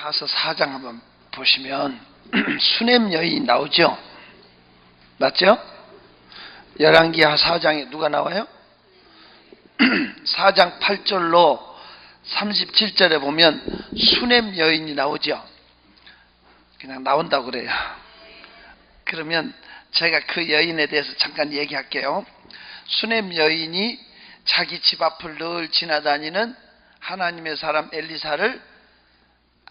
하서 4장 한번 보시면 수넴 여인이 나오죠. 맞죠? 열왕기하 4장에 누가 나와요? 4장 8절로 37절에 보면 수넴 여인이 나오죠. 그냥 나온다고 그래요. 그러면 제가 그 여인에 대해서 잠깐 얘기할게요. 수넴 여인이 자기 집 앞을 늘 지나다니는 하나님의 사람 엘리사를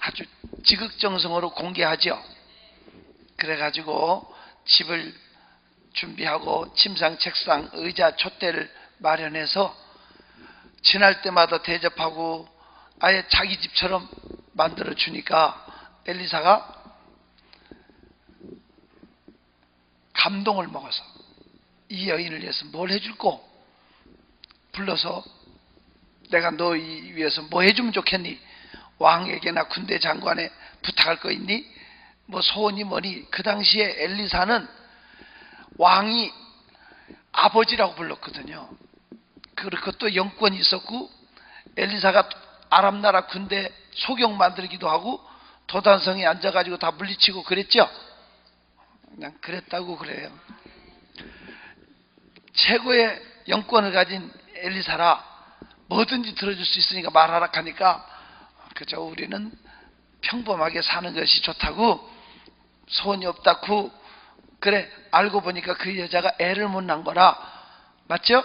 아주 지극정성으로 공개하죠. 그래가지고 집을 준비하고 침상, 책상, 의자, 촛대를 마련해서 지날 때마다 대접하고 아예 자기 집처럼 만들어 주니까 엘리사가 감동을 먹어서 이 여인을 위해서 뭘 해줄꼬? 불러서 내가 너 위해서 뭐 해주면 좋겠니? 왕에게나 군대 장관에 부탁할 거 있니? 뭐 소원이 뭐니? 그 당시에 엘리사는 왕이 아버지라고 불렀거든요. 그리고 또 영권이 있었고 엘리사가 아람나라 군대 소경 만들기도 하고 도단성에 앉아가지고 다 물리치고 그랬죠. 그냥 그랬다고 그래요. 최고의 영권을 가진 엘리사라 뭐든지 들어줄 수 있으니까 말하라 하니까 그저 우리는 평범하게 사는 것이 좋다고 소원이 없다고 그래 알고 보니까 그 여자가 애를 못 낳은 거라 맞죠?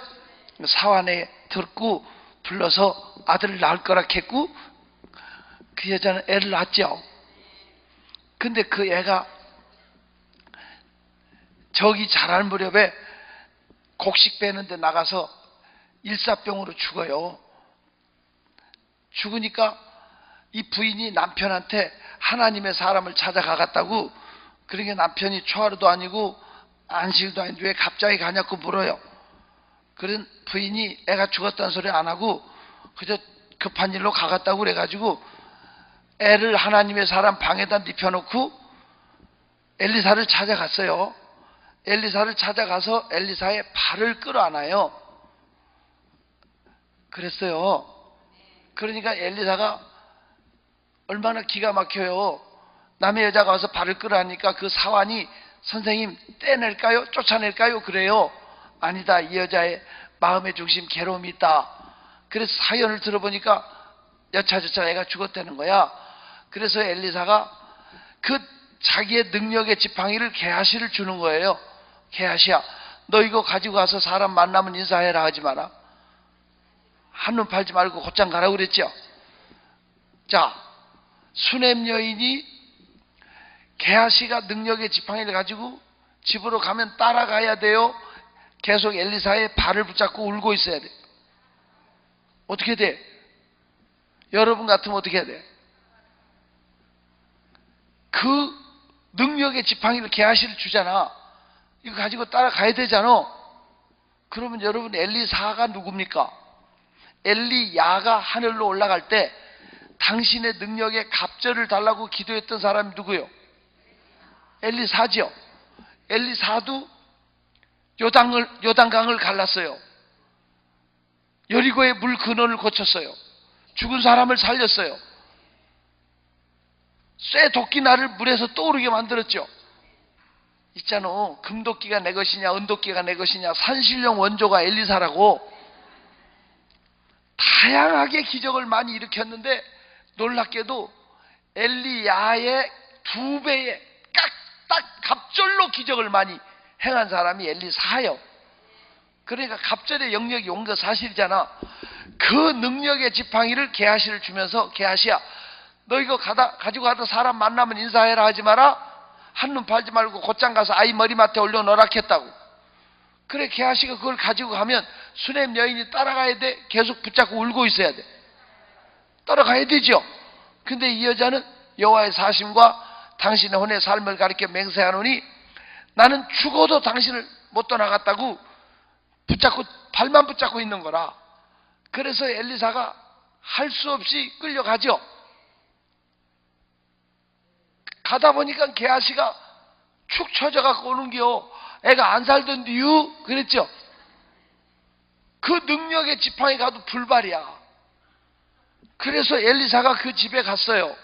사환에 듣고 불러서 아들을 낳을 거라 했고 그 여자는 애를 낳았죠. 근데 그 애가 저기 자랄 무렵에 곡식 빼는데 나가서 일사병으로 죽어요. 죽으니까 이 부인이 남편한테 하나님의 사람을 찾아가갔다고. 그러니까 남편이 초하루도 아니고 안식일도 아닌데 왜 갑자기 가냐고 물어요. 그런 부인이 애가 죽었다는 소리 안 하고 그저 급한 일로 가갔다고 그래가지고 애를 하나님의 사람 방에다 눕혀놓고 엘리사를 찾아갔어요. 엘리사를 찾아가서 엘리사의 발을 끌어안아요. 그랬어요. 그러니까 엘리사가 얼마나 기가 막혀요. 남의 여자가 와서 발을 끌어안으니까 그 사환이 선생님 떼낼까요? 쫓아낼까요? 그래요. 아니다. 이 여자의 마음의 중심 괴로움이 있다. 그래서 사연을 들어보니까 여차저차 애가 죽었다는 거야. 그래서 엘리사가 그 자기의 능력의 지팡이를 게하시를 주는 거예요. 게하시야 너 이거 가지고 가서 사람 만나면 인사해라 하지 마라. 한눈 팔지 말고 곧장 가라고 그랬죠. 자, 수넴 여인이 게하시가 능력의 지팡이를 가지고 집으로 가면 따라가야 돼요? 계속 엘리사의 발을 붙잡고 울고 있어야 돼. 어떻게 돼? 여러분 같으면 어떻게 해야 돼? 그 능력의 지팡이를 게하시를 주잖아. 이거 가지고 따라가야 되잖아. 그러면 여러분 엘리사가 누굽니까? 엘리야가 하늘로 올라갈 때 당신의 능력에 갑절을 달라고 기도했던 사람이 누구요? 엘리사죠. 엘리사도 요단강을 갈랐어요. 여리고의 물 근원을 고쳤어요. 죽은 사람을 살렸어요. 쇠 도끼날을 물에서 떠오르게 만들었죠. 있잖아. 금도끼가 내 것이냐 은도끼가 내 것이냐 산신령 원조가 엘리사라고. 다양하게 기적을 많이 일으켰는데 놀랍게도 엘리야의 2배의 딱 갑절로 기적을 많이 행한 사람이 엘리사예요. 그러니까 갑절의 영역이 온 거 사실이잖아. 그 능력의 지팡이를 게하시를 주면서 게하시야 너 이거 가지고 가다 사람 만나면 인사해라 하지 마라. 한눈 팔지 말고 곧장 가서 아이 머리맡에 올려놓으라 했다고. 그래 게하시가 그걸 가지고 가면 수넴 여인이 따라가야 돼? 계속 붙잡고 울고 있어야 돼? 따라가야 되죠. 근데 이 여자는 여호와의 사심과 당신의 혼의 삶을 가리켜 맹세하노니 나는 죽어도 당신을 못 떠나갔다고 붙잡고 발만 붙잡고 있는 거라. 그래서 엘리사가 할 수 없이 끌려가죠. 가다 보니까 게하시가 축 처져갖고 오는겨. 애가 안 살던 이유 그랬죠. 그 능력의 지팡이 가도 불발이야. 그래서 엘리사가 그 집에 갔어요.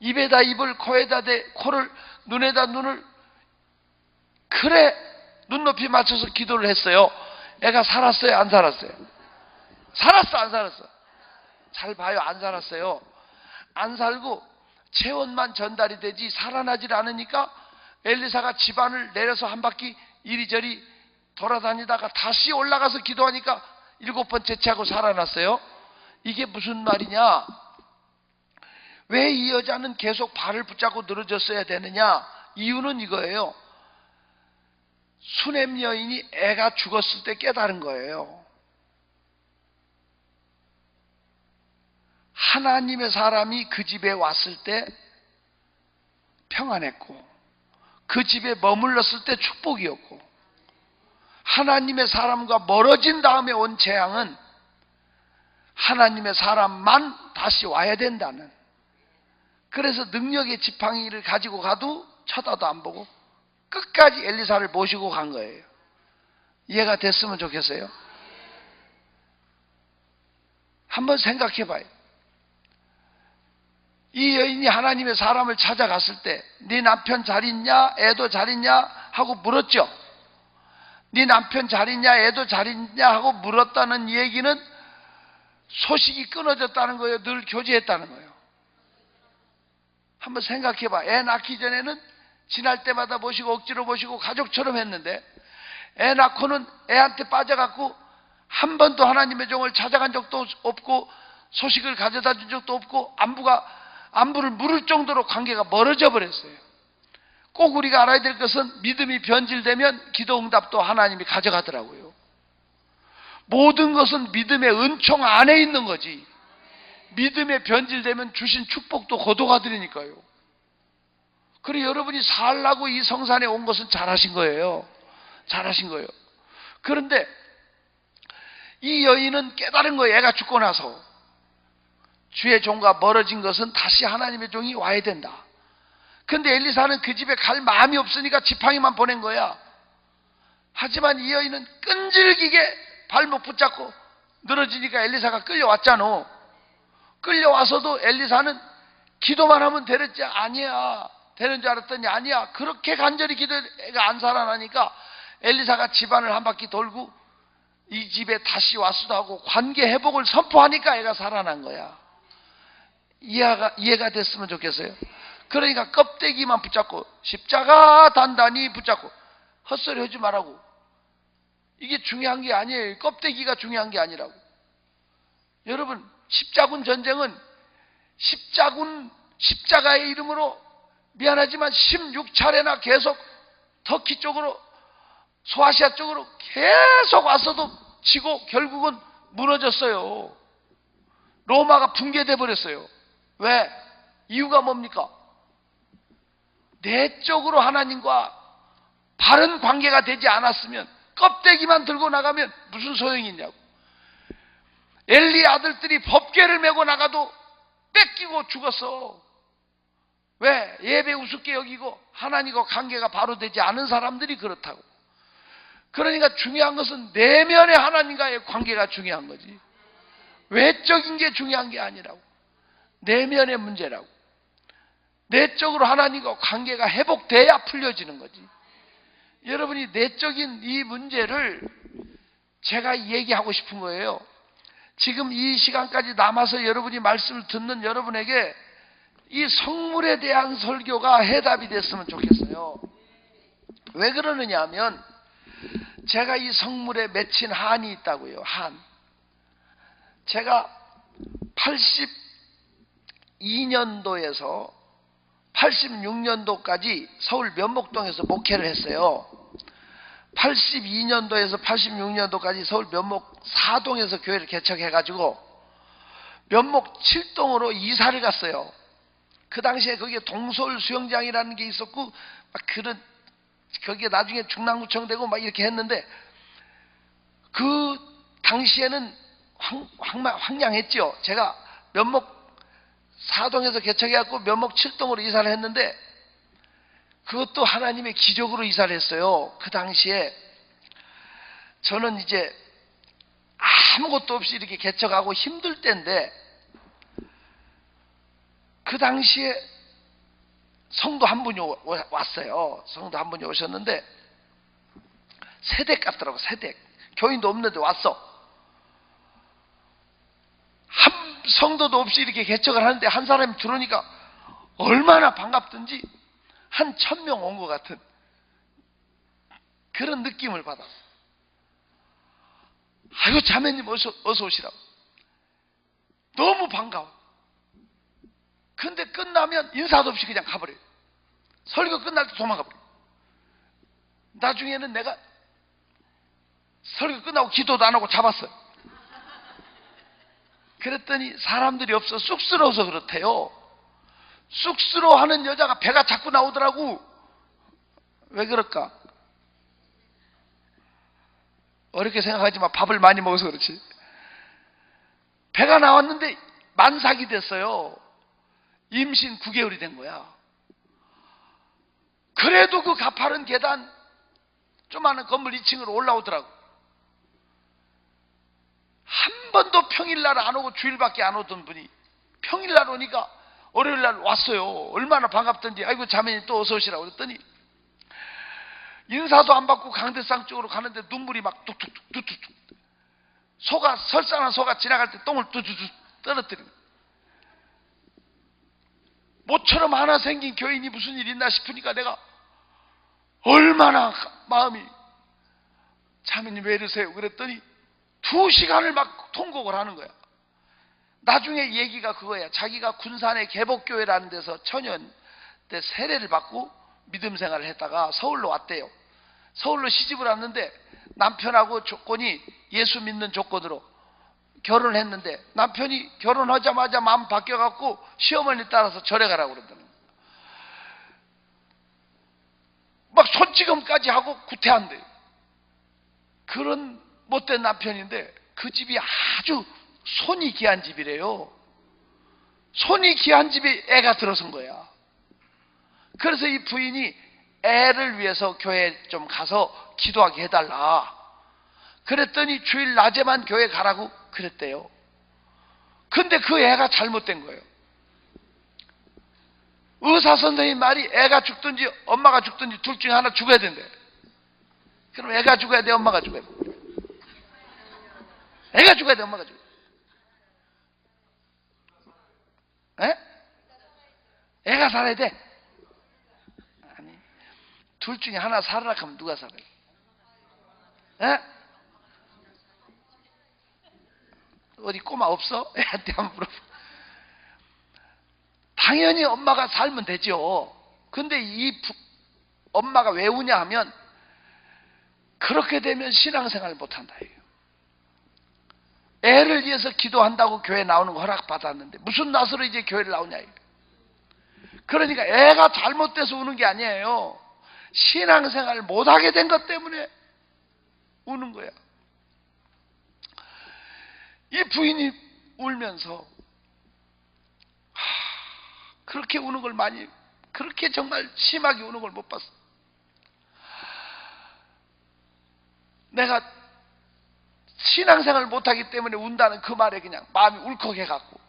입에다 입을, 코에다 대, 코를, 눈에다 눈을, 그래 눈높이 맞춰서 기도를 했어요. 애가 살았어요, 안 살았어요? 살았어, 안 살았어? 잘 봐요, 안 살았어요. 안 살고 체온만 전달이 되지 살아나질 않으니까 엘리사가 집안을 내려서 한 바퀴 이리저리 돌아다니다가 다시 올라가서 기도하니까 7번 채취하고 살아났어요. 이게 무슨 말이냐? 왜 이 여자는 계속 발을 붙잡고 늘어졌어야 되느냐? 이유는 이거예요. 수냄 여인이 애가 죽었을 때 깨달은 거예요. 하나님의 사람이 그 집에 왔을 때 평안했고, 그 집에 머물렀을 때 축복이었고, 하나님의 사람과 멀어진 다음에 온 재앙은 하나님의 사람만 다시 와야 된다는, 그래서 능력의 지팡이를 가지고 가도 쳐다도 안 보고 끝까지 엘리사를 모시고 간 거예요. 이해가 됐으면 좋겠어요. 한번 생각해 봐요. 이 여인이 하나님의 사람을 찾아갔을 때 네 남편 잘 있냐? 애도 잘 있냐? 하고 물었죠. 네 남편 잘 있냐? 애도 잘 있냐? 하고 물었다는 얘기는 소식이 끊어졌다는 거예요? 늘 교제했다는 거예요? 한번 생각해 봐. 애 낳기 전에는 지날 때마다 모시고 억지로 모시고 가족처럼 했는데, 애 낳고는 애한테 빠져갖고 한 번도 하나님의 종을 찾아간 적도 없고 소식을 가져다 준 적도 없고 안부를 물을 정도로 관계가 멀어져 버렸어요. 꼭 우리가 알아야 될 것은 믿음이 변질되면 기도 응답도 하나님이 가져가더라고요. 모든 것은 믿음의 은총 안에 있는 거지, 믿음에 변질되면 주신 축복도 거둬가더라니까요. 그래 여러분이 살라고 이 성산에 온 것은 잘하신 거예요. 잘하신 거예요. 그런데 이 여인은 깨달은 거예요. 애가 죽고 나서 주의 종과 멀어진 것은 다시 하나님의 종이 와야 된다. 근데 엘리사는 그 집에 갈 마음이 없으니까 지팡이만 보낸 거야. 하지만 이 여인은 끈질기게 발목 붙잡고 늘어지니까 엘리사가 끌려왔잖아. 끌려와서도 엘리사는 기도만 하면 되랬지, 아니야, 되는 줄 알았더니 아니야. 그렇게 간절히 기도해가 안 살아나니까 엘리사가 집안을 한 바퀴 돌고 이 집에 다시 왔수도 하고 관계 회복을 선포하니까 애가 살아난 거야. 이해가 됐으면 좋겠어요. 그러니까 껍데기만 붙잡고, 십자가 단단히 붙잡고, 헛소리 하지 말라고. 이게 중요한 게 아니에요. 껍데기가 중요한 게 아니라고. 여러분, 십자군 전쟁은 십자가의 이름으로 미안하지만 16차례나 계속 터키 쪽으로, 소아시아 쪽으로 계속 왔어도 지고 결국은 무너졌어요. 로마가 붕괴돼 버렸어요. 왜? 이유가 뭡니까? 내적으로 하나님과 바른 관계가 되지 않았으면, 껍데기만 들고 나가면 무슨 소용이 있냐고. 엘리 아들들이 법궤를 메고 나가도 뺏기고 죽었어. 왜? 예배 우습게 여기고 하나님과 관계가 바로 되지 않은 사람들이 그렇다고. 그러니까 중요한 것은 내면의 하나님과의 관계가 중요한 거지, 외적인 게 중요한 게 아니라고. 내면의 문제라고. 내적으로 하나님과 관계가 회복돼야 풀려지는 거지. 여러분이 내적인 이 문제를 제가 얘기하고 싶은 거예요. 지금 이 시간까지 남아서 여러분이 말씀을 듣는 여러분에게 이 성물에 대한 설교가 해답이 됐으면 좋겠어요. 왜 그러느냐 하면, 제가 이 성물에 맺힌 한이 있다고요. 한. 제가 82년도에서 86년도까지 서울 면목동에서 목회를 했어요. 82년도에서 86년도까지 서울 면목 4동에서 교회를 개척해가지고 면목 7동으로 이사를 갔어요. 그 당시에 거기에 동서울 수영장이라는 게 있었고, 거기에 나중에 중랑구청 되고 막 이렇게 했는데, 그 당시에는 황량했죠. 제가 면목 4동에서 개척해갖고 면목 7동으로 이사를 했는데, 그것도 하나님의 기적으로 이사를 했어요. 그 당시에 저는 이제 아무것도 없이 이렇게 개척하고 힘들 때인데, 그 당시에 성도 한 분이 왔어요. 성도 한 분이 오셨는데 새댁 같더라고. 새댁. 교인도 없는데 왔어. 한 성도도 없이 이렇게 개척을 하는데 한 사람이 들어오니까 얼마나 반갑든지 한 1000명 온 것 같은 그런 느낌을 받았어. 아유, 자매님 어서 오시라고. 너무 반가워. 근데 끝나면 인사도 없이 그냥 가버려요. 설교 끝날 때 도망가버려요. 나중에는 내가 설교 끝나고 기도도 안 하고 잡았어요. 그랬더니 사람들이 없어 쑥스러워서 그렇대요. 쑥스러워하는 여자가 배가 자꾸 나오더라고. 왜 그럴까? 어렵게 생각하지 마. 밥을 많이 먹어서 그렇지. 배가 나왔는데 만삭이 됐어요. 임신 9개월이 된 거야. 그래도 그 가파른 계단 조그마한 건물 2층으로 올라오더라고. 한 번도 평일날 안 오고 주일밖에 안 오던 분이 평일날 오니까 월요일날 왔어요. 얼마나 반갑던지. 아이고, 자매님 또 어서 오시라고 그랬더니 인사도 안 받고 강대상 쪽으로 가는데 눈물이 막 뚝뚝뚝뚝, 설산한 소가 지나갈 때 똥을 뚝뚝뚝 떨어뜨리는. 모처럼 하나 생긴 교인이 무슨 일 있나 싶으니까 내가 얼마나 마음이, 자매님 왜 이러세요? 그랬더니 2시간을 막 통곡을 하는 거야. 나중에 얘기가 그거야. 자기가 군산의 개복교회라는 데서 처년 때 세례를 받고 믿음 생활을 했다가 서울로 왔대요. 서울로 시집을 왔는데 남편하고 조건이 예수 믿는 조건으로 결혼을 했는데 남편이 결혼하자마자 마음 바뀌어갖고 시어머니 따라서 절에 가라고 그러더라고요. 막 손찌검까지 하고 구태한대요. 그런 못된 남편인데 그 집이 아주 손이 귀한 집이래요. 손이 귀한 집에 애가 들어선 거야. 그래서 이 부인이 애를 위해서 교회에 좀 가서 기도하게 해달라. 그랬더니 주일 낮에만 교회 가라고 그랬대요. 근데 그 애가 잘못된 거예요. 의사 선생님 말이 애가 죽든지 엄마가 죽든지 둘 중에 하나 죽어야 된대. 그럼 애가 죽어야 돼, 엄마가 죽어야 돼? 애가 죽어야 돼, 엄마가 죽어야 돼? 에? 애가 살아야 돼? 아니, 둘 중에 하나 살아라 하면 누가 살아요? 에? 어디 꼬마 없어? 애한테 한번 물어봐. 당연히 엄마가 살면 되죠. 근데 엄마가 왜 우냐 하면 그렇게 되면 신앙생활을 못한다 이거예요. 애를 위해서 기도한다고 교회 나오는 거 허락받았는데 무슨 낯으로 이제 교회를 나오냐 이거예요. 그러니까 애가 잘못돼서 우는 게 아니에요. 신앙생활을 못하게 된 것 때문에 우는 거야. 이 부인이 울면서 그렇게 우는 걸 많이, 그렇게 정말 심하게 우는 걸 못 봤어. 내가 신앙생활을 못하기 때문에 운다는 그 말에 그냥 마음이 울컥해갖고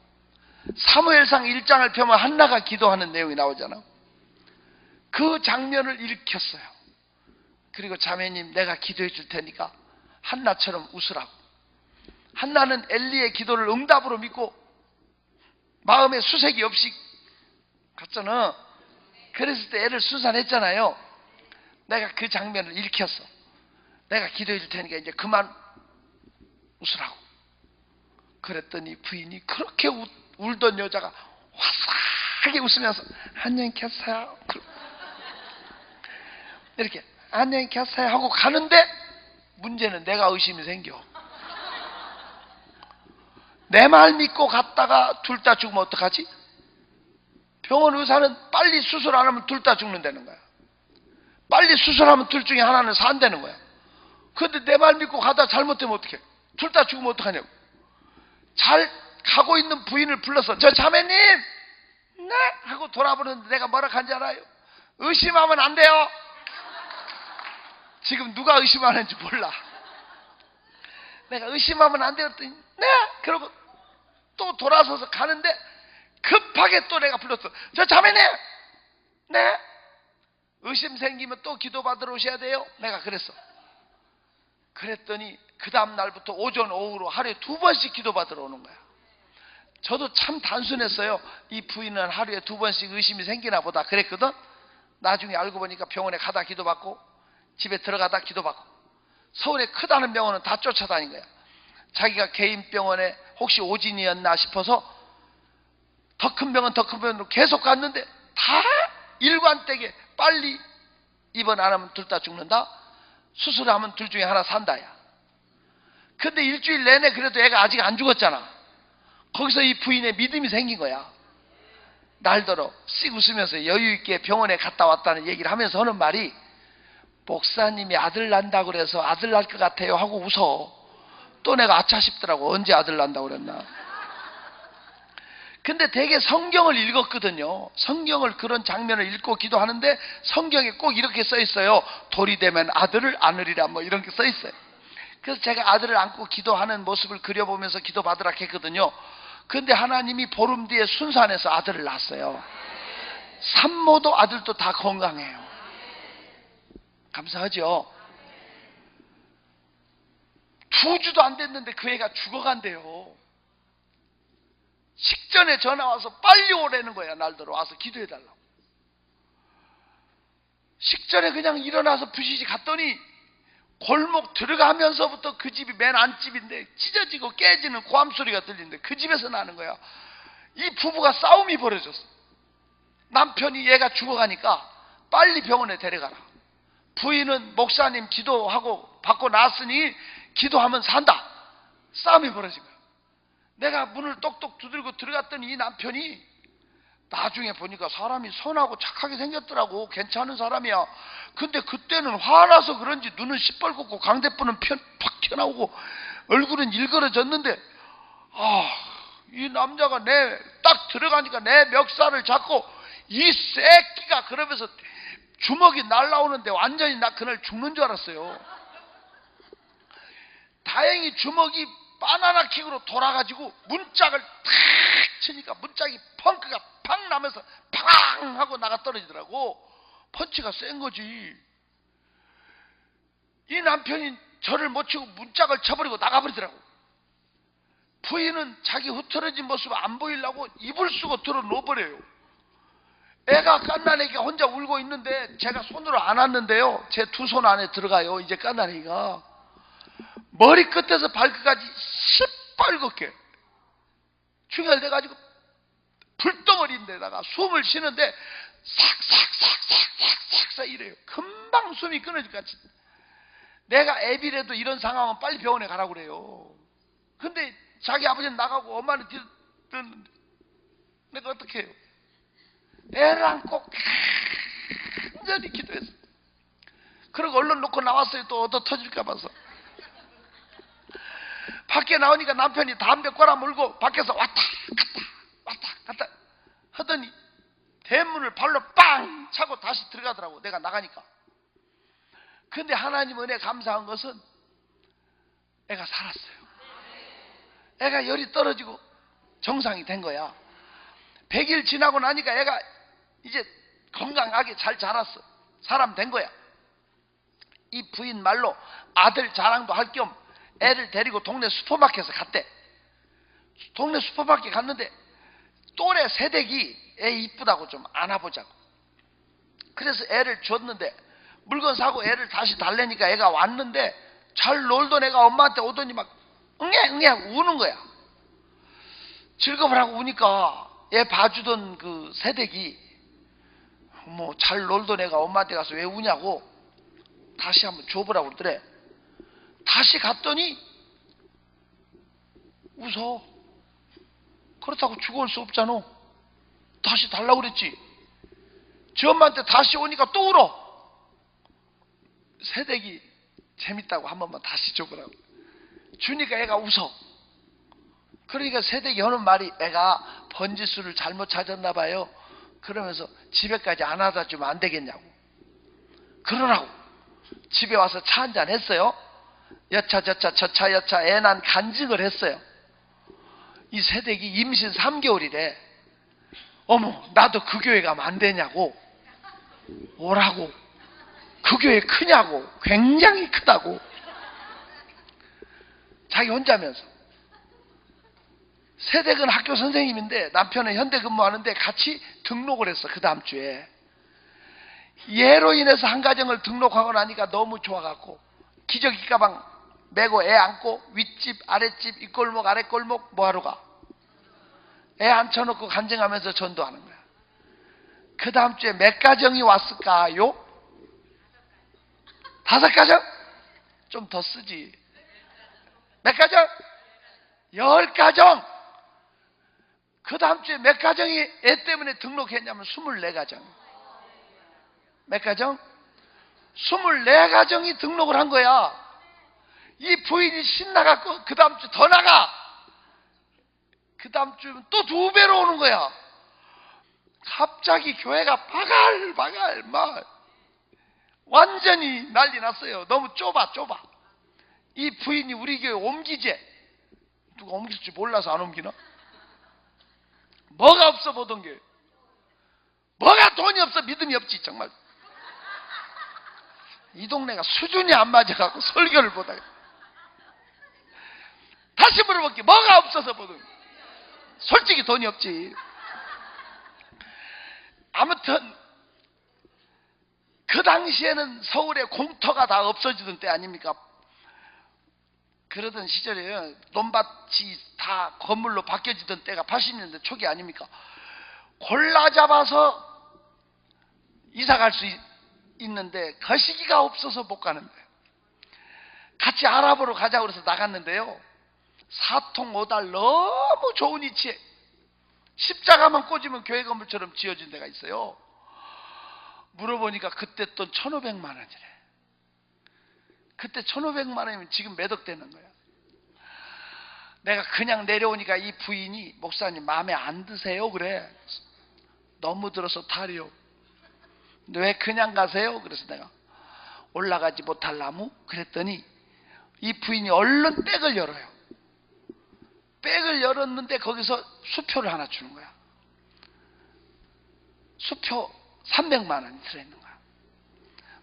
사무엘상 1장을 펴면 한나가 기도하는 내용이 나오잖아. 그 장면을 일으켰어요. 그리고 자매님 내가 기도해 줄 테니까 한나처럼 웃으라고. 한나는 엘리의 기도를 응답으로 믿고 마음에 수색이 없이 갔잖아. 그랬을 때 애를 순산했잖아요. 내가 그 장면을 일으켰어. 내가 기도해 줄 테니까 이제 그만 웃으라고. 그랬더니 부인이 그렇게 울던 여자가 화사하게 웃으면서 안녕히 계세요 이렇게 안녕히 계세요 하고 가는데 문제는 내가 의심이 생겨. 내 말 믿고 갔다가 둘 다 죽으면 어떡하지? 병원 의사는 빨리 수술 안 하면 둘 다 죽는다는 거야. 빨리 수술하면 둘 중에 하나는 산다는 거야. 그런데 내 말 믿고 가다 잘못되면 어떡해? 둘 다 죽으면 어떡하냐고. 잘 가고 있는 부인을 불러서 저 자매님 네? 하고 돌아보는데 내가 뭐라 한지 알아요? 의심하면 안 돼요. 지금 누가 의심하는지 몰라. 내가 의심하면 안 돼요 했더니 네? 그러고 또 돌아서서 가는데 급하게 또 내가 불렀어. 저 자매님 네? 의심 생기면 또 기도받으러 오셔야 돼요? 내가 그랬어. 그랬더니 그 다음 날부터 오전 오후로 하루에 2번씩 기도받으러 오는 거야. 저도 참 단순했어요. 이 부인은 하루에 2번씩 의심이 생기나 보다 그랬거든. 나중에 알고 보니까 병원에 가다 기도받고 집에 들어가다 기도받고, 서울에 크다는 병원은 다 쫓아다닌 거야. 자기가 개인 병원에 혹시 오진이었나 싶어서 더 큰 병원 더 큰 병원으로 계속 갔는데 다 일관되게 빨리 입원 안 하면 둘 다 죽는다, 수술하면 둘 중에 하나 산다야. 근데 일주일 내내 그래도 애가 아직 안 죽었잖아. 거기서 이 부인의 믿음이 생긴 거야. 날더러 씩 웃으면서 여유있게 병원에 갔다 왔다는 얘기를 하면서 하는 말이, 목사님이 아들 난다고 그래서 아들 날 것 같아요 하고 웃어. 또 내가 아차 싶더라고. 언제 아들 난다고 그랬나. 근데 되게 성경을 읽었거든요. 성경을, 그런 장면을 읽고 기도하는데 성경에 꼭 이렇게 써 있어요. 돌이 되면 아들을 안으리라, 뭐 이런 게 써 있어요. 그래서 제가 아들을 안고 기도하는 모습을 그려보면서 기도받으라 했거든요. 근데 하나님이 보름 뒤에 순산해서 아들을 낳았어요. 산모도 아들도 다 건강해요. 감사하죠? 2주도 안 됐는데 그 애가 죽어간대요. 식전에 전화 와서 빨리 오라는 거야. 날더러 와서 기도해달라고. 식전에 그냥 일어나서 부시시 갔더니 골목 들어가면서부터 그 집이 맨 안집인데 찢어지고 깨지는 고함 소리가 들리는데 그 집에서 나는 거야. 이 부부가 싸움이 벌어졌어. 남편이 얘가 죽어가니까 빨리 병원에 데려가라. 부인은 목사님 기도하고 받고 나왔으니 기도하면 산다. 싸움이 벌어진 거야. 내가 문을 똑똑 두들고 들어갔더니 이 남편이 나중에 보니까 사람이 선하고 착하게 생겼더라고. 괜찮은 사람이야. 근데 그때는 화나서 그런지 눈은 시뻘겋고 광대뼈는 팍 튀어나오고 얼굴은 일그러졌는데, 이 남자가 딱 들어가니까 내 멱살을 잡고 이 새끼가 그러면서 주먹이 날라오는데 완전히 나 그날 죽는 줄 알았어요. 다행히 주먹이 바나나 킥으로 돌아가지고 문짝을 탁 치니까 문짝이 펑크가 팍 나면서 팡 하고 나가 떨어지더라고. 펀치가 센 거지. 이 남편이 저를 못 치고 문짝을 쳐버리고 나가버리더라고. 부인은 자기 흐트러진 모습 안 보이려고 이불 쓰고 들어 놓아버려요. 애가 갓난애기가 혼자 울고 있는데 제가 손으로 안았는데요, 제 2손 안에 들어가요. 이제 갓난애기가 머리끝에서 발끝까지 시뻘겋게 충혈돼가지고 불덩어리인데다가 숨을 쉬는데 싹싹싹싹싹싹 이래요. 금방 숨이 끊어질 것 같이. 내가 애비라도 이런 상황은 빨리 병원에 가라고 그래요. 근데 자기 아버지는 나가고 엄마는 뒤는 내가 어떻게 해요? 애를 안고 간절히 기도했어. 그러고 얼른 놓고 나왔어요. 또 얻어 터질까 봐서. 밖에 나오니까 남편이 담배 꼬라 물고 밖에서 왔다 갔다 하더니 대문을 발로 빵 차고 다시 들어가더라고. 내가 나가니까. 근데 하나님 은혜 감사한 것은 애가 살았어요. 애가 열이 떨어지고 정상이 된 거야. 100일 지나고 나니까 애가 이제 건강하게 잘 자랐어. 사람 된 거야. 이 부인 말로 아들 자랑도 할 겸 애를 데리고 동네 슈퍼마켓에 갔대. 동네 슈퍼마켓 갔는데 또래 새댁이 애 이쁘다고 좀 안아보자고. 그래서 애를 줬는데 물건 사고 애를 다시 달래니까 애가 왔는데 잘 놀던 애가 엄마한테 오더니 막 응애 우는 거야. 즐거워하고 우니까 애 봐주던 그 새댁이 뭐 잘 놀던 애가 엄마한테 가서 왜 우냐고 다시 한번 줘보라고 그러더래. 다시 갔더니 웃어. 그렇다고 죽어올 수 없잖아. 다시 달라고 그랬지. 지 엄마한테 다시 오니까 또 울어. 새댁이 재밌다고 한 번만 다시 줘보라고 주니까 애가 웃어. 그러니까 새댁이 하는 말이, 애가 번지수를 잘못 찾았나 봐요. 그러면서 집에까지 안아다 주면 안 되겠냐고. 그러라고. 집에 와서 차 한잔 했어요. 여차 저차 저차 여차 애 난 간증을 했어요. 이 새댁이 임신 3개월이래. 어머, 나도 그 교회 가면 안 되냐고. 오라고. 그 교회 크냐고. 굉장히 크다고. 자기 혼자면서. 세대근 학교 선생님인데 남편은 현대 근무하는데 같이 등록을 했어. 그 다음 주에. 얘로 인해서 한 가정을 등록하고 나니까 너무 좋아갖고 기저귀 가방 메고 애 안고 윗집 아랫집 이골목 아랫골목 뭐하러 가? 애 앉혀놓고 간증하면서 전도하는 거야. 그 다음 주에 몇 가정이 왔을까요? 5가정? 좀 더 쓰지. 몇 가정? 10가정. 그 다음 주에 몇 가정이 애 때문에 등록했냐면 24가정. 몇 가정? 24가정이 등록을 한 거야. 이 부인이 신나갖고 그 다음 주 더 나가. 그 다음 주면 또 2배로 오는 거야. 갑자기 교회가 바갈바갈 막 완전히 난리 났어요. 너무 좁아. 이 부인이 우리 교회 옮기재. 누가 옮길 줄 몰라서 안 옮기나? 뭐가 없어 보던 교회. 뭐가 돈이 없어 믿음이 없지 정말. 이 동네가 수준이 안 맞아갖고 설교를 못하게. 다시 물어볼게. 뭐가 없어서 보던 교회. 솔직히 돈이 없지. 아무튼 그 당시에는 서울에 공터가 다 없어지던 때 아닙니까? 그러던 시절에 논밭이 다 건물로 바뀌어지던 때가 80년대 초기 아닙니까? 골라 잡아서 이사 갈 수 있는데 거시기가 없어서 못 가는데 같이 알아보러 가자고 그래서 나갔는데요. 4통 5달 너무 좋은 위치에 십자가만 꽂으면 교회 건물처럼 지어진 데가 있어요. 물어보니까 그때 돈 1,500만 원이래. 그때 1,500만 원이면 지금 몇 억 되는 거야. 내가 그냥 내려오니까 이 부인이 목사님 마음에 안 드세요? 그래. 너무 들어서 탈이요. 왜 그냥 가세요? 그래서 내가 올라가지 못할 나무? 그랬더니 이 부인이 얼른 백을 열어요. 백을 열었는데 거기서 수표를 하나 주는 거야. 수표 300만 원이 들어있는 거야.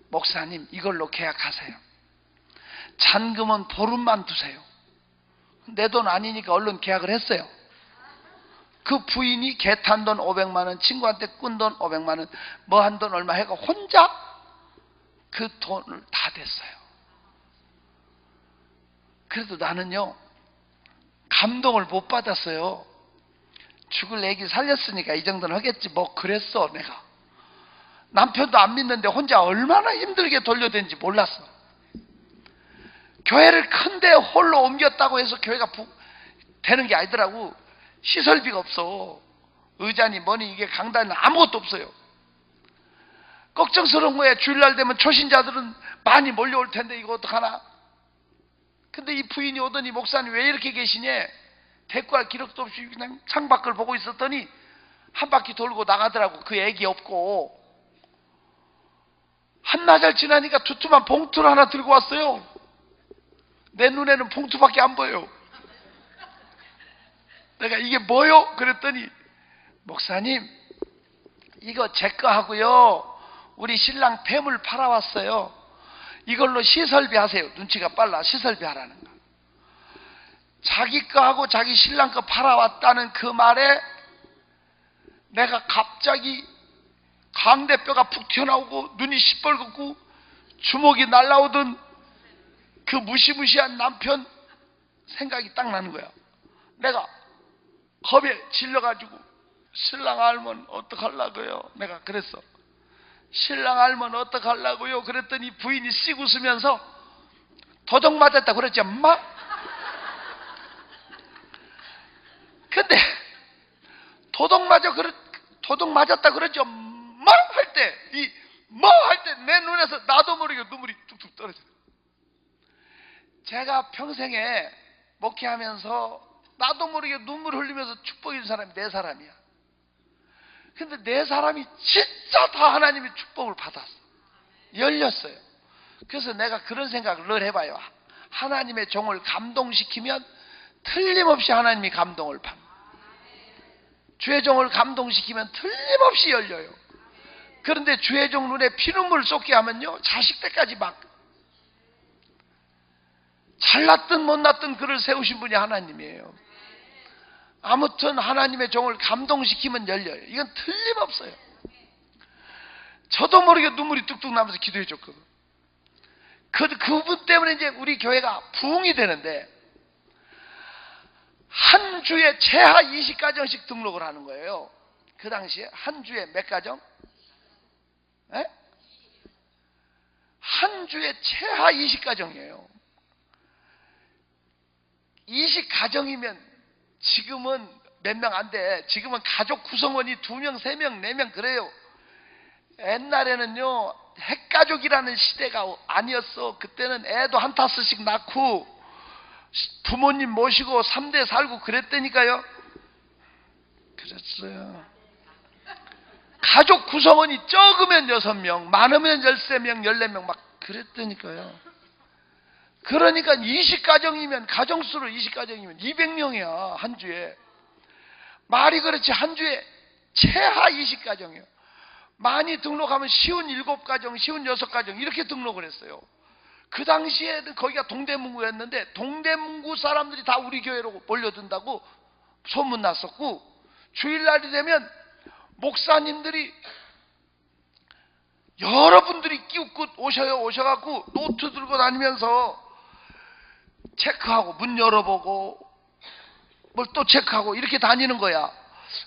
목사님 이걸로 계약하세요. 잔금은 보름만 두세요. 내 돈 아니니까 얼른 계약을 했어요. 그 부인이 개 탄 돈 500만 원, 친구한테 꾼 돈 500만 원, 뭐 한 돈 얼마 해가 혼자 그 돈을 다 댔어요. 그래도 나는요 감동을 못 받았어요. 죽을 애기 살렸으니까 이 정도는 하겠지 뭐 그랬어. 내가 남편도 안 믿는데 혼자 얼마나 힘들게 돌려댄지 몰랐어. 교회를 큰데 홀로 옮겼다고 해서 교회가 되는 게 아니더라고. 시설비가 없어. 의자니 뭐니 이게 강단은 아무것도 없어요. 걱정스러운 거야. 주일날 되면 초신자들은 많이 몰려올 텐데 이거 어떡하나. 근데 이 부인이 오더니 목사님 왜 이렇게 계시냐. 대꾸할 기록도 없이 그냥 창밖을 보고 있었더니 한 바퀴 돌고 나가더라고. 그 애기 없고. 한나절 지나니까 두툼한 봉투를 하나 들고 왔어요. 내 눈에는 봉투밖에 안 보여요. 내가 이게 뭐요? 그랬더니 목사님 이거 제 거 하고요 우리 신랑 뱀을 팔아왔어요. 이걸로 시설비 하세요. 눈치가 빨라. 시설비 하라는 거. 자기 거 하고 자기 신랑 거 팔아왔다는 그 말에 내가 갑자기 강대뼈가 푹 튀어나오고 눈이 시뻘겋고 주먹이 날라오던 그 무시무시한 남편 생각이 딱 나는 거야. 내가 겁에 질려가지고 신랑 알면 어떡하려고요? 내가 그랬어. 신랑 알면 어떡하려고요? 그랬더니 부인이 씩 웃으면서 도둑 맞았다 그랬지 엄마? 근데 도둑 맞았다 그랬지 엄마? 할 때 이 뭐 할 때 내 눈에서 나도 모르게 눈물이 뚝뚝 떨어져. 제가 평생에 목회하면서 나도 모르게 눈물 흘리면서 축복인 사람이 4사람이야. 근데 4사람이 진짜 다 하나님의 축복을 받았어. 열렸어요. 그래서 내가 그런 생각을 늘 해봐요. 하나님의 종을 감동시키면 틀림없이 하나님이 감동을 받는. 주의 종을 감동시키면 틀림없이 열려요. 그런데 주회종 눈에 피눈물 쏟게 하면요, 자식 때까지 막 잘났든 못났든 그를 세우신 분이 하나님이에요. 아무튼 하나님의 종을 감동시키면 열려요. 이건 틀림없어요. 저도 모르게 눈물이 뚝뚝 나면서 기도해 줬거든. 그분 때문에 이제 우리 교회가 부흥이 되는데, 한 주에 최하 20가정씩 등록을 하는 거예요. 그 당시에 한 주에 몇 가정? 에? 한 주에 최하 20가정이에요. 20가정이면 지금은 몇 명 안 돼. 지금은 가족 구성원이 2명, 3명, 4명 그래요. 옛날에는요, 핵가족이라는 시대가 아니었어. 그때는 애도 한 타스씩 낳고 부모님 모시고 3대 살고 그랬다니까요. 그랬어요. 가족 구성원이 적으면 6명, 많으면 13명, 14명 막 그랬다니까요. 그러니까 20가정이면, 가정수로 20가정이면 200명이야, 한 주에. 말이 그렇지, 한 주에 최하 20가정이에요. 많이 등록하면 57가정, 56가정 이렇게 등록을 했어요. 그 당시에는 거기가 동대문구였는데 동대문구 사람들이 다 우리 교회로 몰려든다고 소문났었고, 주일날이 되면 목사님들이 여러분들이 끼웃고 오셔갖고 노트 들고 다니면서 체크하고 문 열어보고 뭘 또 체크하고 이렇게 다니는 거야.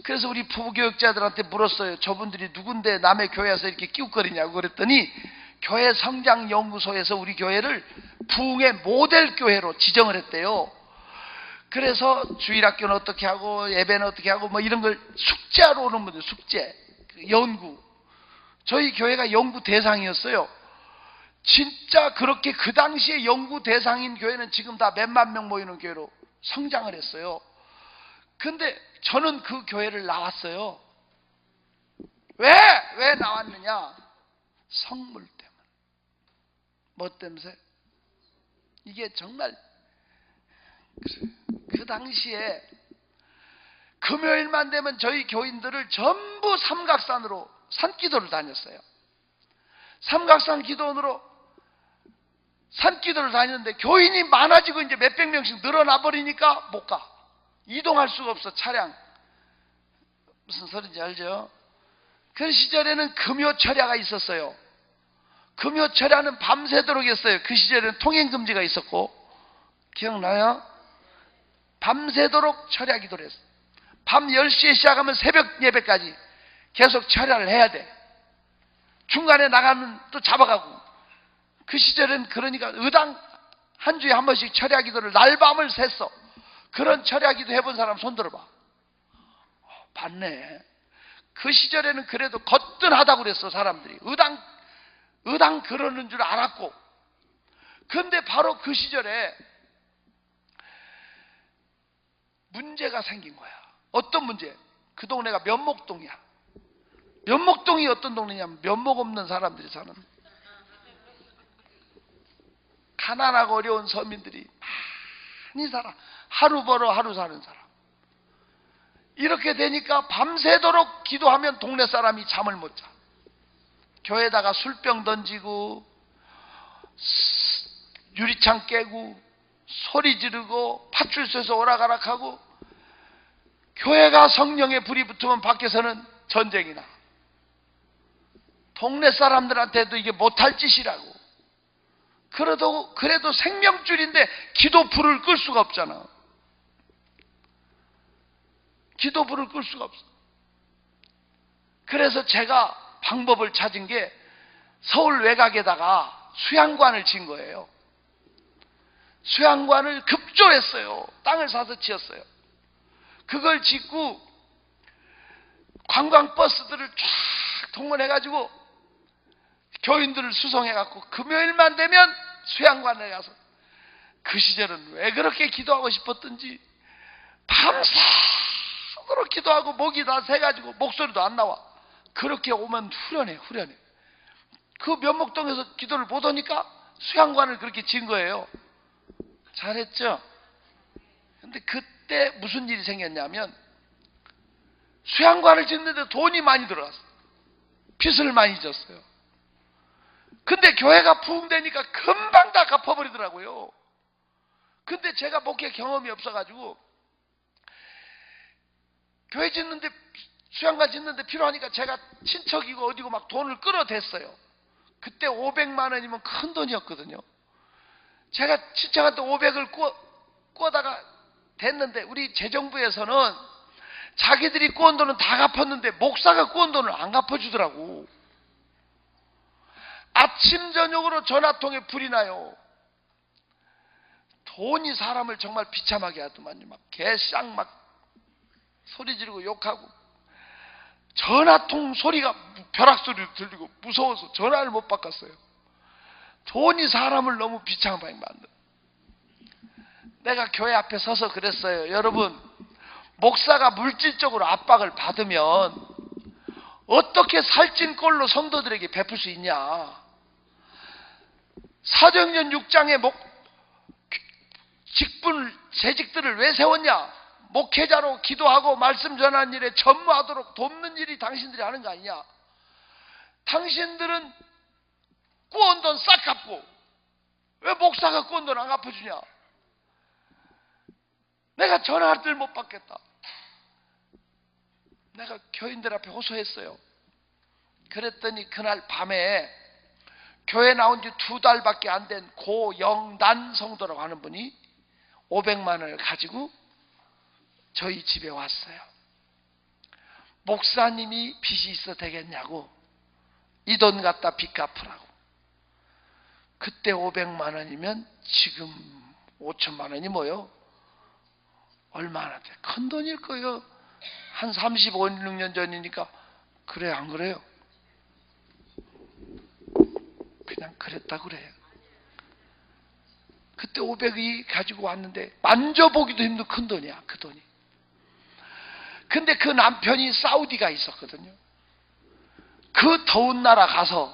그래서 우리 부교육자들한테 물었어요. 저분들이 누군데 남의 교회에서 이렇게 끼웃거리냐고 그랬더니, 교회 성장연구소에서 우리 교회를 부흥의 모델 교회로 지정을 했대요. 그래서 주일학교는 어떻게 하고 예배는 어떻게 하고 뭐 이런 걸 숙제하러 오는 분들, 숙제, 연구. 저희 교회가 연구 대상이었어요. 진짜 그렇게 그 당시에 연구 대상인 교회는 지금 다 몇만 명 모이는 교회로 성장을 했어요. 근데 저는 그 교회를 나왔어요. 왜 나왔느냐? 성물 때문에. 뭐 때문에? 이게 정말 그 당시에 금요일만 되면 저희 교인들을 전부 삼각산으로 산기도를 다녔어요. 삼각산 기도원으로 산기도를 다녔는데 교인이 많아지고 이제 몇백 명씩 늘어나 버리니까 못 가. 이동할 수가 없어. 차량. 무슨 소리인지 알죠? 그 시절에는 금요철야가 있었어요. 금요철야는 밤새도록 했어요. 그 시절에는 통행금지가 있었고. 기억나요? 밤새도록 철야 기도를 했어요. 밤 10시에 시작하면 새벽 예배까지 계속 철야를 해야 돼. 중간에 나가면 또 잡아가고. 그 시절엔 그러니까 의당 한 주에 한 번씩 철야 기도를 날밤을 샜어. 그런 철야 기도 해본 사람 손 들어봐. 봤네. 그 시절에는 그래도 거뜬하다고 그랬어, 사람들이. 의당 그러는 줄 알았고. 그런데 바로 그 시절에 문제가 생긴 거야. 어떤 문제? 그 동네가 면목동이야. 면목동이 어떤 동네냐면 면목 없는 사람들이 사는, 가난하고 어려운 서민들이 많이 살아. 하루 벌어 하루 사는 사람. 이렇게 되니까 밤새도록 기도하면 동네 사람이 잠을 못 자. 교회에다가 술병 던지고 유리창 깨고 소리 지르고 파출소에서 오락가락하고, 교회가 성령의 불이 붙으면 밖에서는 전쟁이 나. 동네 사람들한테도 이게 못할 짓이라고. 그래도 생명줄인데 기도 불을 끌 수가 없잖아. 기도 불을 끌 수가 없어. 그래서 제가 방법을 찾은 게 서울 외곽에다가 수양관을 지은 거예요. 수양관을 급조했어요. 땅을 사서 지었어요. 그걸 짓고 관광버스들을 쫙 동원해가지고 교인들을 수송해갖고 금요일만 되면 수양관에 가서, 그 시절은 왜 그렇게 기도하고 싶었던지 밤새도록 기도하고 목이 다 새가지고 목소리도 안 나와. 그렇게 오면 후련해. 그 면목동에서 기도를 못 오니까 수양관을 그렇게 지은 거예요. 잘했죠? 근데 그때 무슨 일이 생겼냐면, 수양관을 짓는데 돈이 많이 들어갔어. 빚을 많이 졌어요. 근데 교회가 부흥되니까 금방 다 갚아버리더라고요. 근데 제가 목회 경험이 없어가지고 교회 짓는데, 수양관 짓는데 필요하니까 제가 친척이고 어디고 막 돈을 끌어댔어요. 그때 500만 원이면 큰 돈이었거든요. 제가 친척한테 500을 꾸어다가 됐는데, 우리 재정부에서는 자기들이 꾸은 돈은 다 갚았는데 목사가 꾸은 돈을 안 갚아주더라고. 아침 저녁으로 전화통에 불이 나요. 돈이 사람을 정말 비참하게 하더만요. 막 개쌍 막 소리 지르고 욕하고, 전화통 소리가 벼락소리로 들리고 무서워서 전화를 못 바꿨어요. 돈이 사람을 너무 비참하게 만들어. 내가 교회 앞에 서서 그랬어요. 여러분, 목사가 물질적으로 압박을 받으면 어떻게 살찐 꼴로 성도들에게 베풀 수 있냐. 사도행전 6장에 재직들을 왜 세웠냐? 목회자로 기도하고 말씀 전하는 일에 전무하도록 돕는 일이 당신들이 하는 거 아니냐? 당신들은 꾸온 돈 싹 갚고 왜 목사가 꾸온 돈 안 갚아주냐? 내가 전화할 때를 못 받겠다. 내가 교인들 앞에 호소했어요. 그랬더니 그날 밤에 교회 나온 지 2달밖에 안 된 고영단 성도라고 하는 분이 500만 원을 가지고 저희 집에 왔어요. 목사님이 빚이 있어 되겠냐고, 이 돈 갖다 빚 갚으라고. 그때 500만 원이면 지금 5천만 원이 뭐요? 얼마나 돼? 큰 돈일 거예요. 한 35, 6년 전이니까. 그래요, 안 그래요? 그냥 그랬다 그래요. 그때 500이 가지고 왔는데 만져보기도 힘든 큰 돈이야, 그 돈이. 근데 그 남편이 사우디가 있었거든요. 그 더운 나라 가서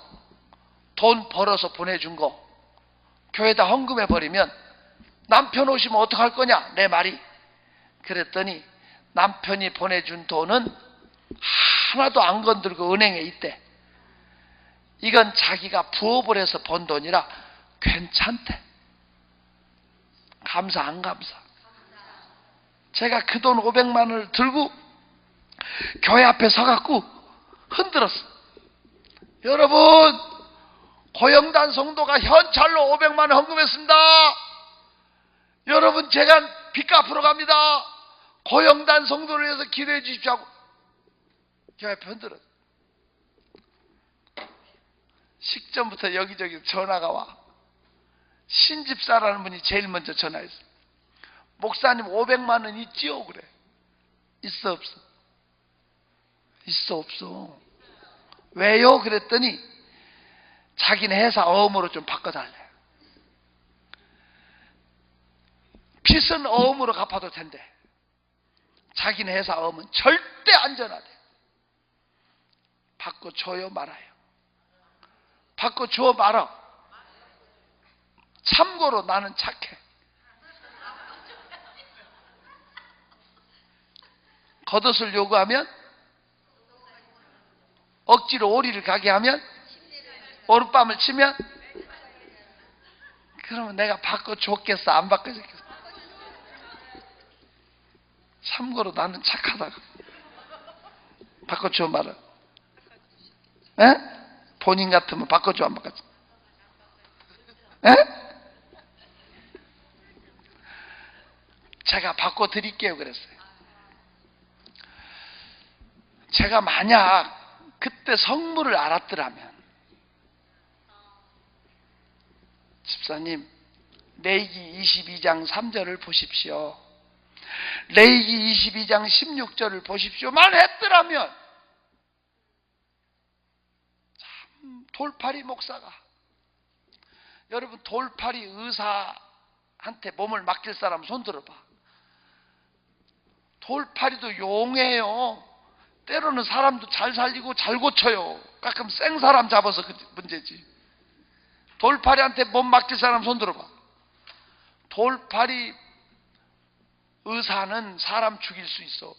돈 벌어서 보내준 거 교회에다 헌금해 버리면 남편 오시면 어떡할 거냐, 내 말이. 그랬더니 남편이 보내준 돈은 하나도 안 건들고 은행에 있대. 이건 자기가 부업을 해서 번 돈이라 괜찮대. 감사 안 감사? 제가 그 돈 500만 원을 들고 교회 앞에 서갖고 흔들었어. 여러분, 고영단 성도가 현찰로 500만 원 헌금했습니다. 여러분, 제가 빚 갚으러 갑니다. 고영단 성도를 위해서 기도해 주십시오 하고 교회 앞에 흔들었어. 식전부터 여기저기 전화가 와. 신집사라는 분이 제일 먼저 전화했어. 목사님 500만 원 있지요? 그래. 있어 없어? 있어 없어? 왜요? 그랬더니 자기네 회사 어음으로 좀 바꿔달래. 빚은 어음으로 갚아도 된대. 자기네 회사 어음은 절대 안전하대. 바꿔줘요 말아요? 바꿔줘 말아. 참고로 나는 착해. 겉옷을 요구하면, 억지로 오리를 가게 하면, 오룻밤을 치면, 그러면 내가 바꿔줬겠어? 안 바꿔줬겠어? 참고로 나는 착하다. 바꿔줘 말아. 에? 본인 같으면 바꿔줘 안 바꿔줘? 에? 제가 바꿔드릴게요 그랬어요. 제가 만약 그때 성물을 알았더라면, 집사님 레위기 22장 3절을 보십시오, 레위기 22장 16절을 보십시오만 했더라면, 참 돌팔이 목사가, 여러분 돌팔이 의사한테 몸을 맡길 사람 손 들어봐. 돌팔이도 용해요. 때로는 사람도 잘 살리고 잘 고쳐요. 가끔 생사람 잡아서 그 문제지. 돌팔이한테 몸 맡길 사람 손 들어봐. 돌팔이 의사는 사람 죽일 수 있어.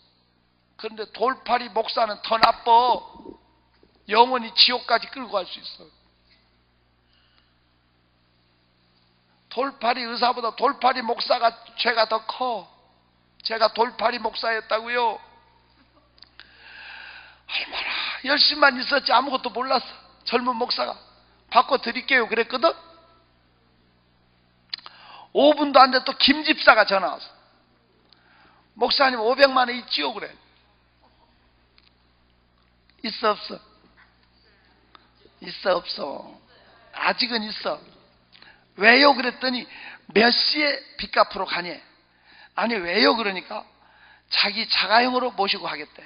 그런데 돌팔이 목사는 더 나빠. 영원히 지옥까지 끌고 갈 수 있어요. 돌팔이 의사보다 돌팔이 목사가 죄가 더 커. 제가 돌팔이 목사였다고요. 얼마나 열심만 있었지 아무것도 몰랐어. 젊은 목사가 바꿔드릴게요 그랬거든. 5분도 안 돼 또 김 집사가 전화 왔어. 목사님 500만 원 있지요? 그래. 있어 없어? 있어 없어? 아직은 있어. 왜요? 그랬더니 몇 시에 빚 갚으러 가냐. 아니 왜요? 그러니까 자기 자가용으로 모시고 하겠대.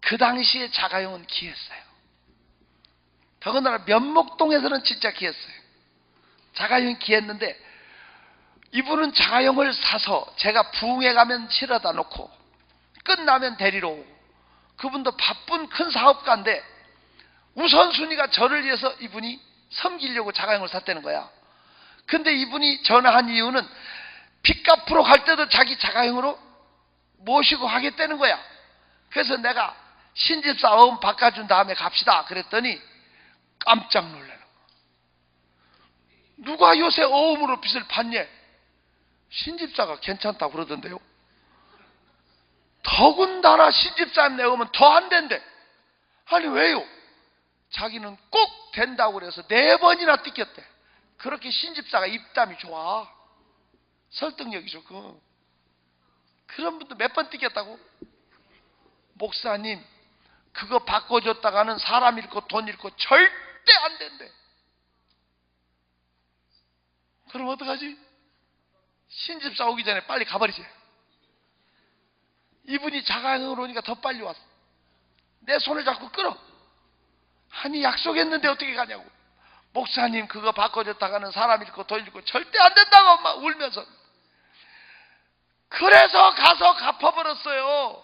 그 당시에 자가용은 귀했어요. 더군다나 면목동에서는 진짜 귀했어요. 자가용이 귀했는데 이분은 자가용을 사서 제가 부흥회 가면 실어다 놓고 끝나면 데리러 오고, 그분도 바쁜 큰 사업가인데 우선순위가 저를 위해서 이분이 섬기려고 자가용을 샀다는 거야. 근데 이분이 전화한 이유는 빚 갚으러 갈 때도 자기 자가용으로 모시고 하겠다는 거야. 그래서 내가 신집사 어음 바꿔준 다음에 갑시다 그랬더니 깜짝 놀라는 거야. 누가 요새 어음으로 빚을 받냐? 신집사가 괜찮다고 그러던데요. 더군다나 신집사님 내 어음은 더 안 된대. 아니 왜요? 자기는 꼭 된다고 그래서 4번이나 띠겼대. 그렇게 신집사가 입담이 좋아. 설득력이 좋고. 그런 분도 몇 번 띠겼다고? 목사님 그거 바꿔줬다가는 사람 잃고 돈 잃고 절대 안 된대. 그럼 어떡하지? 신집사 오기 전에 빨리 가버리지. 이분이 자가용으로 오니까 더 빨리 왔어. 내 손을 잡고 끌어. 아니 약속했는데 어떻게 가냐고. 목사님 그거 바꿔줬다가는 사람 잃고 돈 잃고 절대 안 된다고 막 울면서. 그래서 가서 갚아버렸어요.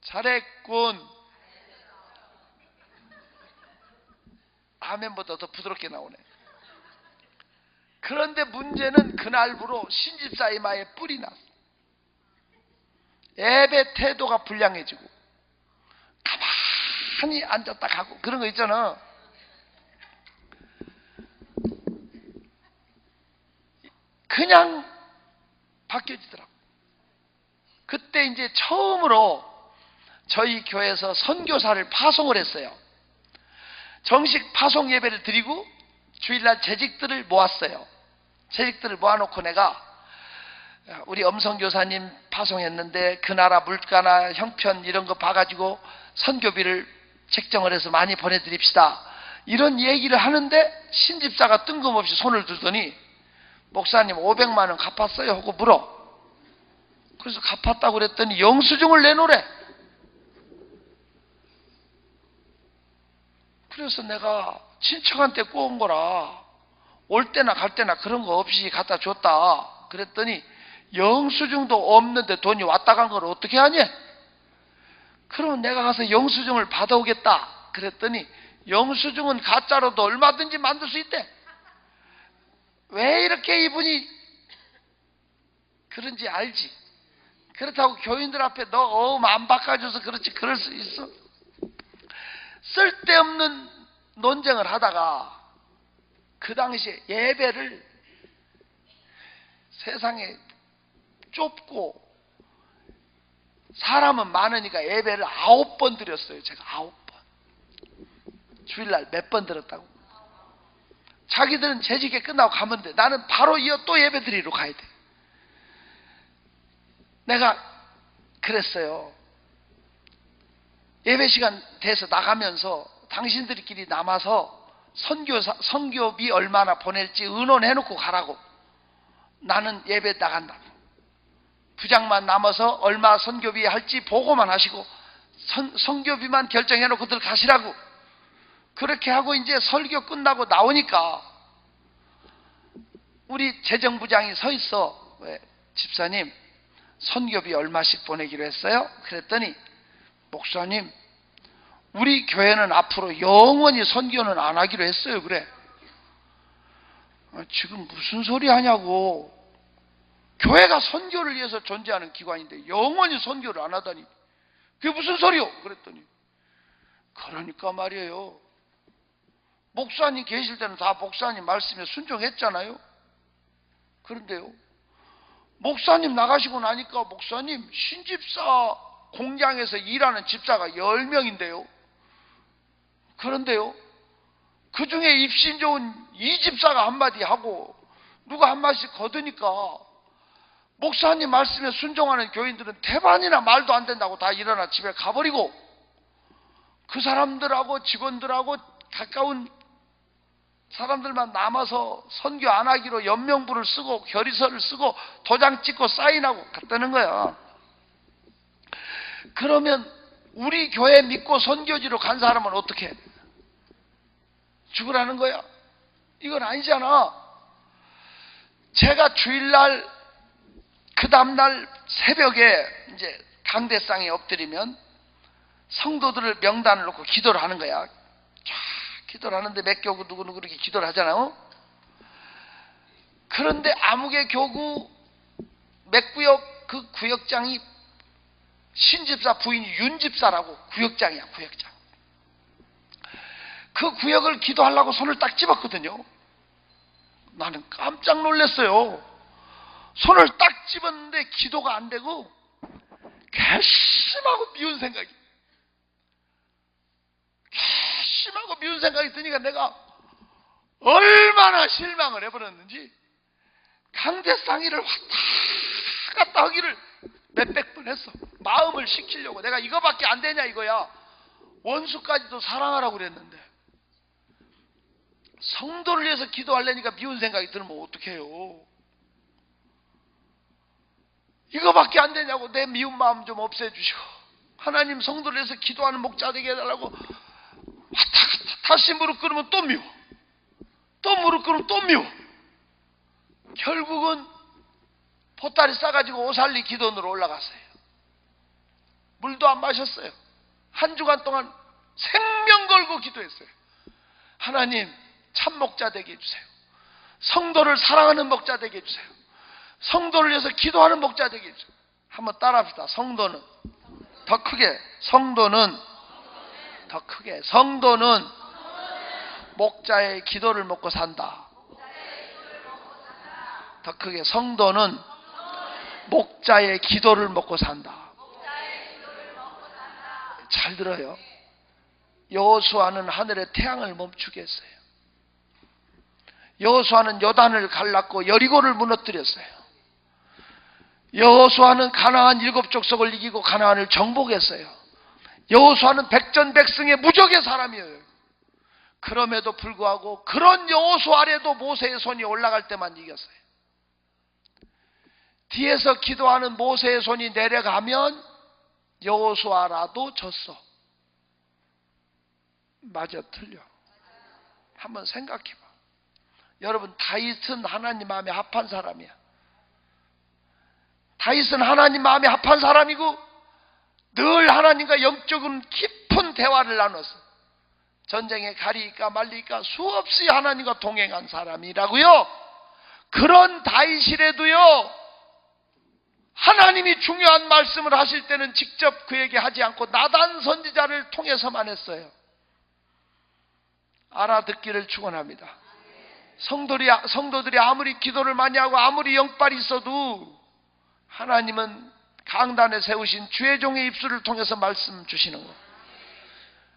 잘했군. 아멘보다 더 부드럽게 나오네. 그런데 문제는 그날부로 신집사 이마에 뿔이 났어. 예배 태도가 불량해지고 가만히 앉았다 가고 그런 거 있잖아. 그냥 바뀌어지더라고. 그때 이제 처음으로 저희 교회에서 선교사를 파송을 했어요. 정식 파송 예배를 드리고 주일날 재직들을 모았어요. 재직들을 모아놓고 내가 우리 엄성교사님 파송했는데 그 나라 물가나 형편 이런 거 봐가지고 선교비를 책정을 해서 많이 보내드립시다. 이런 얘기를 하는데 신집사가 뜬금없이 손을 들더니 목사님 500만 원 갚았어요? 하고 물어. 그래서 갚았다고 그랬더니 영수증을 내놓으래. 그래서 내가 친척한테 꼬은 거라 올 때나 갈 때나 그런 거 없이 갖다 줬다 그랬더니 영수증도 없는데 돈이 왔다 간 걸 어떻게 하냐? 그러면 내가 가서 영수증을 받아오겠다 그랬더니 영수증은 가짜로도 얼마든지 만들 수 있대. 왜 이렇게 이분이 그런지 알지. 그렇다고 교인들 앞에 너 어음 안 바꿔줘서 그렇지 그럴 수 있어? 쓸데없는 논쟁을 하다가 그 당시에 예배를 세상에 좁고 사람은 많으니까 예배를 9번 드렸어요. 제가 9번. 주일날 몇 번 들었다고? 자기들은 재직에 끝나고 가면 돼. 나는 바로 이어 또 예배 드리러 가야 돼. 내가 그랬어요. 예배 시간 돼서 나가면서 당신들끼리 남아서 선교비 얼마나 보낼지 의논해놓고 가라고. 나는 예배 나간다. 부장만 남아서 얼마 선교비 할지 보고만 하시고 선교비만 결정해놓고들 가시라고. 그렇게 하고 이제 설교 끝나고 나오니까 우리 재정부장이 서 있어. 왜? 집사님 선교비 얼마씩 보내기로 했어요? 그랬더니 목사님 우리 교회는 앞으로 영원히 선교는 안 하기로 했어요. 그래. 지금 무슨 소리 하냐고. 교회가 선교를 위해서 존재하는 기관인데 영원히 선교를 안 하다니 그게 무슨 소리요? 그랬더니 그러니까 말이에요. 목사님 계실 때는 다 목사님 말씀에 순종했잖아요. 그런데요, 목사님 나가시고 나니까 목사님 신집사 공장에서 일하는 집사가 10명인데요. 그런데요, 그 중에 입신 좋은 이 집사가 한마디 하고 누가 한마디씩 거두니까 목사님 말씀에 순종하는 교인들은 태반이나 말도 안 된다고 다 일어나 집에 가버리고 그 사람들하고 직원들하고 가까운 사람들만 남아서 선교 안 하기로 연명부를 쓰고 결의서를 쓰고 도장 찍고 사인하고 갔다는 거야. 그러면 우리 교회 믿고 선교지로 간 사람은 어떻게 해? 죽으라는 거야? 이건 아니잖아. 제가 주일날 그 다음날 새벽에 이제 강대상에 엎드리면 성도들을 명단을 놓고 기도를 하는 거야. 쫙 기도를 하는데 몇 교구 누구누구 이렇게 기도를 하잖아요. 그런데 아무개 교구 몇 구역 그 구역장이 신집사 부인이 윤집사라고 구역장이야, 구역장. 그 구역을 기도하려고 손을 딱 집었거든요. 나는 깜짝 놀랐어요. 손을 딱 집었는데 기도가 안 되고 괘씸하고 미운 생각이, 괘씸하고 미운 생각이 드니까 내가 얼마나 실망을 해버렸는지 강대상의를 왔다 갔다 하기를 몇백 번 했어. 마음을 식히려고. 내가 이거밖에 안 되냐 이거야. 원수까지도 사랑하라고 그랬는데 성도를 위해서 기도하려니까 미운 생각이 들면 어떡해요. 이거밖에 안 되냐고. 내 미운 마음 좀 없애주시고 하나님 성도를 위해서 기도하는 목자 되게 해달라고 왔다 갔다. 다시 무릎 꿇으면 또 미워, 또 무릎 꿇으면 또 미워. 결국은 보따리 싸가지고 오살리 기도원으로 올라갔어요. 물도 안 마셨어요. 한 주간 동안 생명 걸고 기도했어요. 하나님 참 목자 되게 해주세요. 성도를 사랑하는 목자 되게 해주세요. 성도를 위해서 기도하는 목자 되게 해주세요. 한번 따라합시다. 성도는 더 크게, 성도는 더 크게, 성도는 목자의 기도를 먹고 산다. 더 크게, 성도는 목자의 기도를 먹고 산다. 잘 들어요. 여호수아는 하늘의 태양을 멈추게 했어요. 여호수아는 요단을 갈랐고 여리고를 무너뜨렸어요. 여호수아는 가나안 7족속을 이기고 가나안을 정복했어요. 여호수아는 백전백승의 무적의 사람이에요. 그럼에도 불구하고 그런 여호수아 아래도 모세의 손이 올라갈 때만 이겼어요. 뒤에서 기도하는 모세의 손이 내려가면 여호수아라도 졌어. 맞아, 틀려? 한번 생각해봐. 여러분, 다윗은 하나님 마음에 합한 사람이야. 다윗은 하나님 마음에 합한 사람이고 늘 하나님과 영적인 깊은 대화를 나눴어. 전쟁에 가리니까 말리니까 수없이 하나님과 동행한 사람이라고요. 그런 다윗이라도요, 하나님이 중요한 말씀을 하실 때는 직접 그에게 하지 않고 나단 선지자를 통해서만 했어요. 알아듣기를 축원합니다. 성도들이 아무리 기도를 많이 하고 아무리 영빨이 있어도 하나님은 강단에 세우신 주의 종의 입술을 통해서 말씀 주시는 거예요.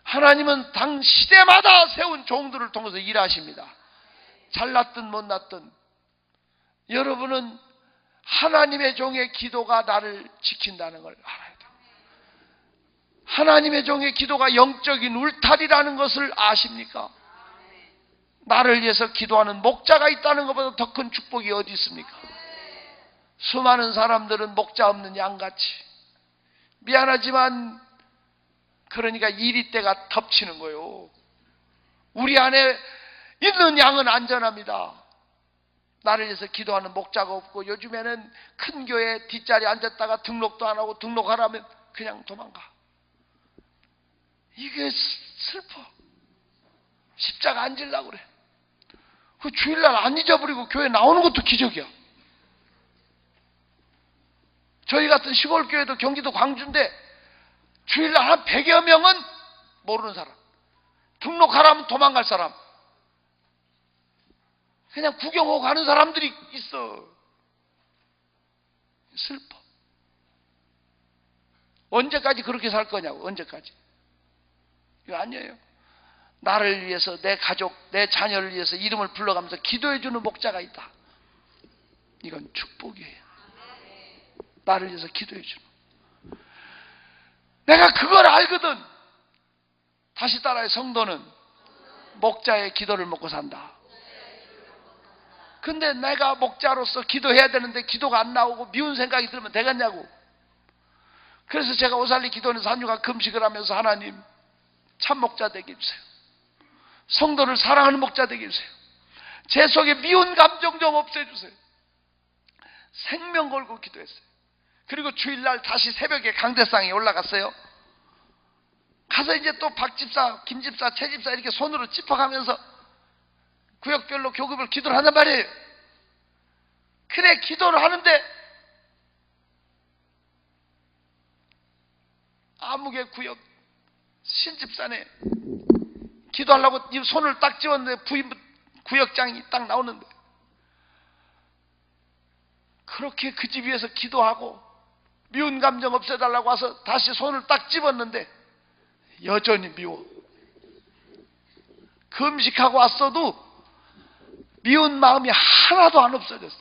하나님은 당 시대마다 세운 종들을 통해서 일하십니다. 잘났든 못났든 여러분은 하나님의 종의 기도가 나를 지킨다는 걸 알아야 돼요. 하나님의 종의 기도가 영적인 울타리라는 것을 아십니까? 나를 위해서 기도하는 목자가 있다는 것보다 더 큰 축복이 어디 있습니까? 수많은 사람들은 목자 없는 양같이, 미안하지만 그러니까 이리때가 덮치는 거예요. 우리 안에 있는 양은 안전합니다. 나를 위해서 기도하는 목자가 없고 요즘에는 큰 교회 뒷자리에 앉았다가 등록도 안 하고 등록하라면 그냥 도망가. 이게 슬퍼. 십자가 안 지려고 그래. 그 주일날 안 잊어버리고 교회 나오는 것도 기적이야. 저희 같은 시골 교회도 경기도 광주인데 주일날 한 100여 명은 모르는 사람, 등록하라면 도망갈 사람, 그냥 구경하고 가는 사람들이 있어. 슬퍼. 언제까지 그렇게 살 거냐고. 언제까지. 이거 아니에요. 나를 위해서, 내 가족, 내 자녀를 위해서 이름을 불러가면서 기도해 주는 목자가 있다. 이건 축복이에요. 나를 위해서 기도해 주는. 내가 그걸 알거든. 다시 따라해. 성도는 목자의 기도를 먹고 산다. 근데 내가 목자로서 기도해야 되는데 기도가 안 나오고 미운 생각이 들면 되겠냐고. 그래서 제가 오살리 기도는 3주간 금식을 하면서 하나님 참 목자 되게 해주세요. 성도를 사랑하는 목자 되게 해주세요. 제 속에 미운 감정 좀 없애주세요. 생명 걸고 기도했어요. 그리고 주일날 다시 새벽에 강대상에 올라갔어요. 가서 이제 또 박 집사, 김 집사, 최 집사 이렇게 손으로 짚어가면서 구역별로 교급을 기도를 한단 말이에요. 그래 기도를 하는데 아무개 구역 신집산에 기도하려고 이 손을 딱 집었는데 부인 구역장이 딱 나오는데 그렇게 그 집 위에서 기도하고 미운 감정 없애달라고 와서 다시 손을 딱 집었는데 여전히 미워. 금식하고 왔어도 미운 마음이 하나도 안 없어졌어.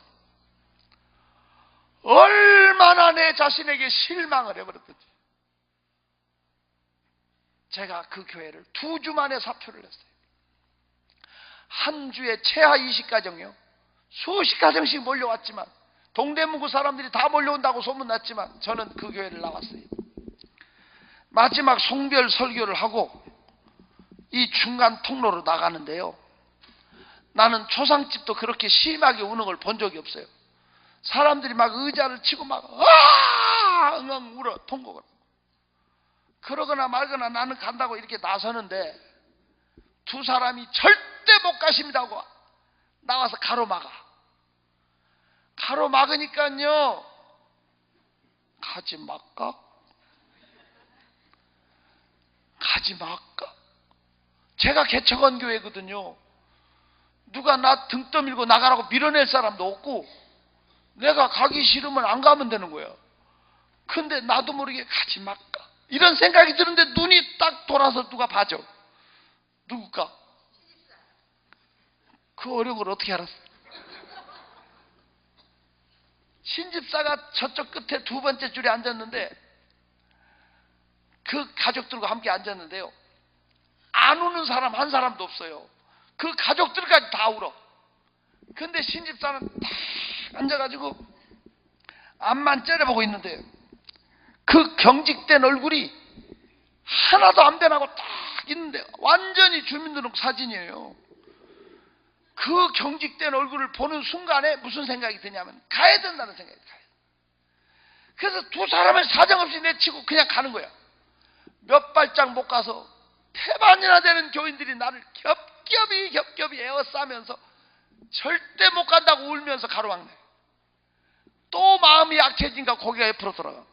얼마나 내 자신에게 실망을 해버렸던지. 제가 그 교회를 2주 만에 사표를 냈어요. 한 주에 최하 20가정이요. 수십 가정씩 몰려왔지만 동대문구 사람들이 다 몰려온다고 소문났지만 저는 그 교회를 나왔어요. 마지막 송별 설교를 하고 이 중간 통로로 나가는데요. 나는 초상집도 그렇게 심하게 우는 걸 본 적이 없어요. 사람들이 막 의자를 치고 막 응응 울어 통곡을. 그러거나 말거나 나는 간다고 이렇게 나서는데 두 사람이 절대 못 가십니다 하고 나와서 가로막아. 가로막으니까요. 가지 말까? 가지 말까? 제가 개척한 교회거든요. 누가 나 등 떠밀고 나가라고 밀어낼 사람도 없고 내가 가기 싫으면 안 가면 되는 거야. 근데 나도 모르게 가지 말까? 이런 생각이 드는데 눈이 딱 돌아서 누가 봐줘. 누굴까? 그 어려운 걸 어떻게 알았어? 신집사가 저쪽 끝에 두 번째 줄에 앉았는데 그 가족들과 함께 앉았는데요. 안 우는 사람 한 사람도 없어요. 그 가족들까지 다 울어. 근데 신집사는 딱 앉아가지고 앞만 째려보고 있는데 그 경직된 얼굴이 하나도 안 변하고 딱 있는데 완전히 주민등록 사진이에요. 그 경직된 얼굴을 보는 순간에 무슨 생각이 드냐면 가야 된다는 생각이 들어요. 그래서 두 사람을 사정없이 내치고 그냥 가는 거야. 몇 발짝 못 가서 태반이나 되는 교인들이 나를 겹겹이 에워싸면서 절대 못 간다고 울면서 가로막네. 또 마음이 약해진가 고개가 옆으로 돌아가.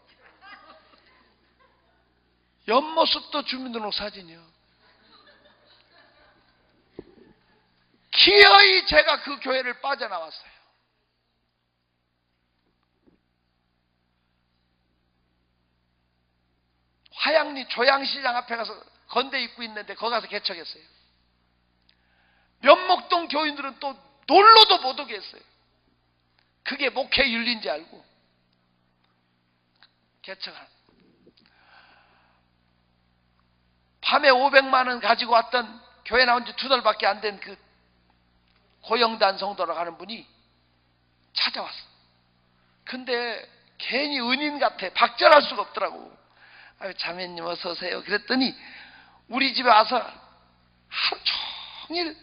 옆모습도 주민등록 사진이요. 기어이 제가 그 교회를 빠져나왔어요. 화양리 조양시장 앞에 가서 건대 입구 있는데 거기 가서 개척했어요. 면목동 교인들은 또 놀러도 못 오게 했어요. 그게 목회 윤리인지 알고 개척한. 밤에 500만 원 가지고 왔던 교회 나온 지 2달밖에 안 된 그 고영단 성도라고 하는 분이 찾아왔어. 근데 괜히 은인 같아. 박절할 수가 없더라고. 아유, 자매님 어서 오세요. 그랬더니 우리 집에 와서 하루 종일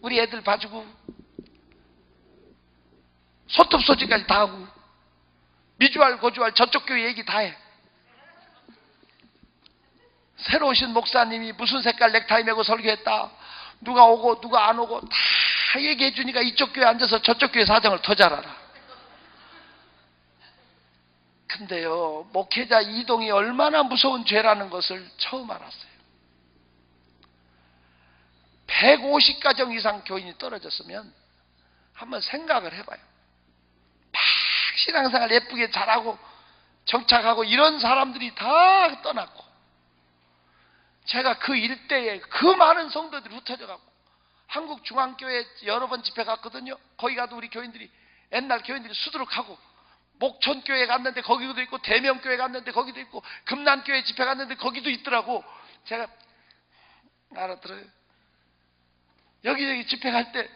우리 애들 봐주고 소톱소지까지 다 하고 미주알 고주알 저쪽 교회 얘기 다 해. 새로 오신 목사님이 무슨 색깔 넥타이 메고 설교했다. 누가 오고 누가 안 오고 다 얘기해 주니까 이쪽 교회 앉아서 저쪽 교회 사정을 더 잘 알아. 근데요, 목회자 이동이 얼마나 무서운 죄라는 것을 처음 알았어요. 150가정 이상 교인이 떨어졌으면 한번 생각을 해봐요. 막 신앙생활 예쁘게 잘하고 정착하고 이런 사람들이 다 떠났고, 제가 그 일대에 그 많은 성도들이 흩어져 갖고 한국중앙교회 여러 번 집회 갔거든요. 거기 가도 우리 교인들이, 옛날 교인들이 수두룩하고, 목촌교회 갔는데 거기도 있고, 대명교회 갔는데 거기도 있고, 금난교회 집회 갔는데 거기도 있더라고. 제가 알아들어요. 여기저기 집회 갈 때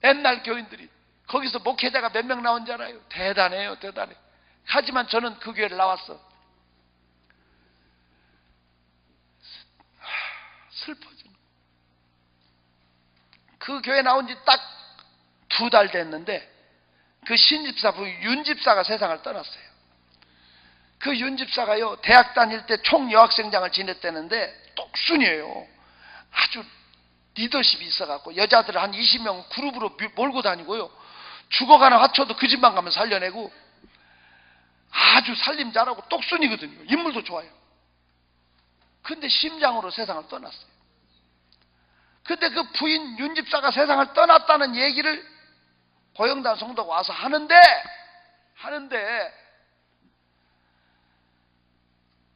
옛날 교인들이, 거기서 목회자가 몇 명 나온 줄 알아요? 대단해요, 대단해. 하지만 저는 그 교회를 나왔어. 슬퍼져. 그 교회 나온 지 딱 2달 됐는데 그 신집사 부인 윤집사가 세상을 떠났어요. 그 윤집사가요, 대학 다닐 때 총여학생장을 지냈다는데 똑순이에요. 아주 리더십이 있어갖고 여자들을 한 20명 그룹으로 몰고 다니고요, 죽어가는 화초도 그 집만 가면 살려내고 아주 살림 잘하고 똑순이거든요. 인물도 좋아요. 근데 심장으로 세상을 떠났어요. 근데 그 부인 윤집사가 세상을 떠났다는 얘기를 고영단 성도가 와서 하는데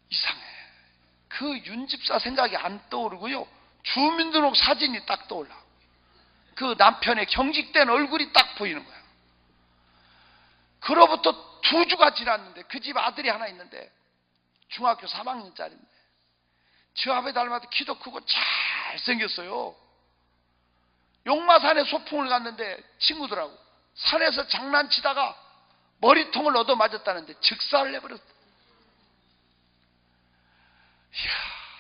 이상해. 그 윤집사 생각이 안 떠오르고요, 주민등록 사진이 딱 떠올라. 그 남편의 경직된 얼굴이 딱 보이는 거야. 그로부터 2주가 지났는데 그 집 아들이 하나 있는데 중학교 3학년짜리인데 저 앞에 닮아도 키도 크고 잘생겼어요. 용마산에 소풍을 갔는데 친구들하고 산에서 장난치다가 머리통을 얻어맞았다는데 즉사를 내버렸다. 이야,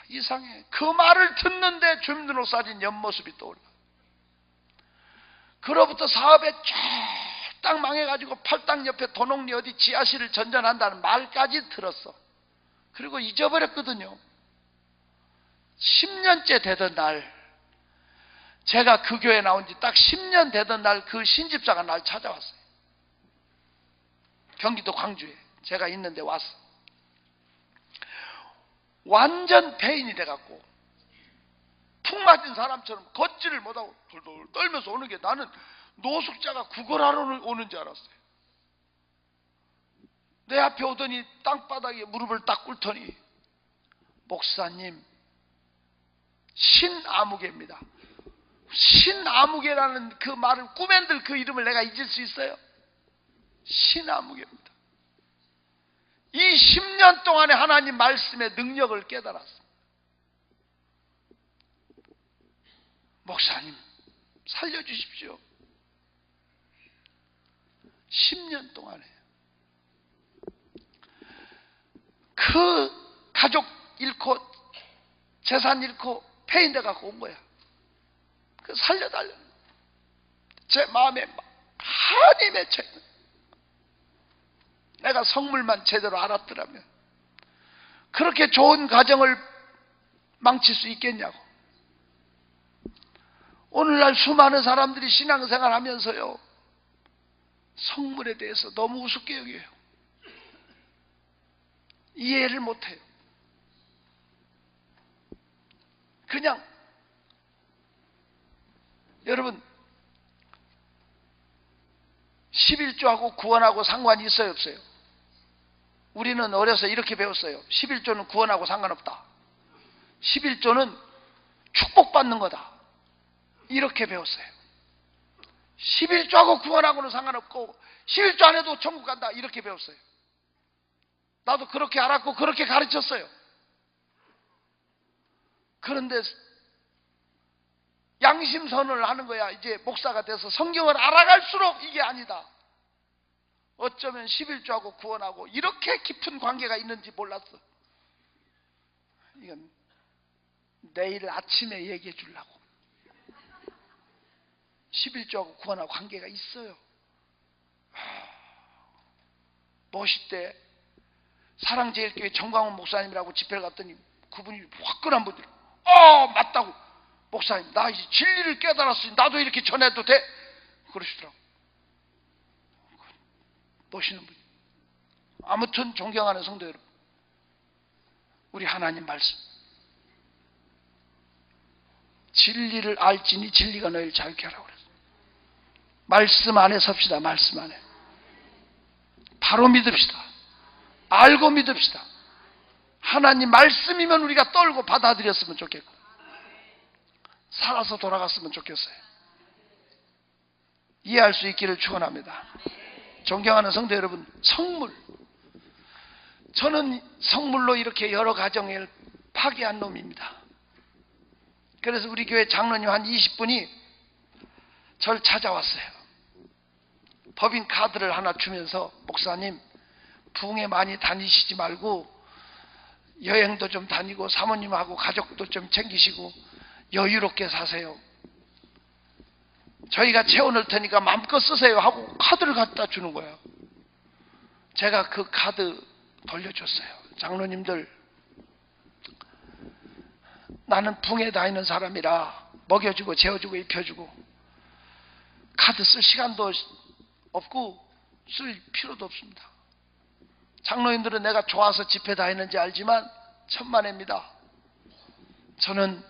이상해. 그 말을 듣는데 주민등록 사진 옆모습이 떠올라. 그로부터 사업에 쫙딱 망해가지고 팔당 옆에 도농리 어디 지하실을 전전한다는 말까지 들었어. 그리고 잊어버렸거든요. 10년째 되던 날, 제가 그 교회 나온 지 딱 10년 되던 날 그 신집사가 날 찾아왔어요. 경기도 광주에 제가 있는데 왔어. 완전 폐인이 돼갖고 푹 맞은 사람처럼 걷지를 못하고 돌돌 떨면서 오는 게, 나는 노숙자가 구걸하러 오는 줄 알았어요. 내 앞에 오더니 땅바닥에 무릎을 딱 꿇더니, 목사님, 신아무개입니다. 신아무개라는 그 말을, 꿈엔들 그 이름을 내가 잊을 수 있어요? 신아무개입니다. 이 10년 동안에 하나님 말씀의 능력을 깨달았습니다. 목사님, 살려주십시오. 10년 동안에 그 가족 잃고 재산 잃고 폐인돼 갖고 온 거야. 그 살려달라. 제 마음에 한이 맺혀 있는, 내가 성물만 제대로 알았더라면 그렇게 좋은 가정을 망칠 수 있겠냐고. 오늘날 수많은 사람들이 신앙생활 하면서요, 성물에 대해서 너무 우습게 여겨요. 이해를 못해요. 그냥, 여러분, 11조하고 구원하고 상관이 있어요, 없어요? 우리는 어려서 이렇게 배웠어요. 11조는 구원하고 상관없다. 11조는 축복받는 거다. 이렇게 배웠어요. 11조하고 구원하고는 상관없고 11조 안 해도 천국 간다. 이렇게 배웠어요. 나도 그렇게 알았고 그렇게 가르쳤어요. 그런데 양심선언을 하는 거야. 이제 목사가 돼서 성경을 알아갈수록 이게 아니다. 어쩌면 11조하고 구원하고 이렇게 깊은 관계가 있는지 몰랐어. 이건 내일 아침에 얘기해 주려고. 11조하고 구원하고 관계가 있어요. 멋있대. 사랑제일교회 정광훈 목사님이라고 집회를 갔더니 그분이 화끈한 분들, 맞다고. 목사님, 나 이제 진리를 깨달았으니 나도 이렇게 전해도 돼? 그러시더라고. 멋있는 분. 아무튼 존경하는 성도 여러분, 우리 하나님 말씀, 진리를 알지니 진리가 너희를 자유케 하라고 그랬어요. 말씀 안에 섭시다. 말씀 안에 바로 믿읍시다. 알고 믿읍시다. 하나님 말씀이면 우리가 떨고 받아들였으면 좋겠고 살아서 돌아갔으면 좋겠어요. 이해할 수 있기를 축원합니다. 존경하는 성도 여러분, 성물, 저는 성물로 이렇게 여러 가정을 파괴한 놈입니다. 그래서 우리 교회 장로님 한 20분이 저를 찾아왔어요. 법인 카드를 하나 주면서, 목사님 부흥회 많이 다니시지 말고 여행도 좀 다니고 사모님하고 가족도 좀 챙기시고 여유롭게 사세요. 저희가 채워놓을 테니까 마음껏 쓰세요 하고 카드를 갖다 주는 거예요. 제가 그 카드 돌려줬어요. 장로님들, 나는 붕에 다니는 사람이라 먹여주고 재워주고 입혀주고 카드 쓸 시간도 없고 쓸 필요도 없습니다. 장로님들은 내가 좋아서 집회 다니는지 알지만 천만에입니다. 저는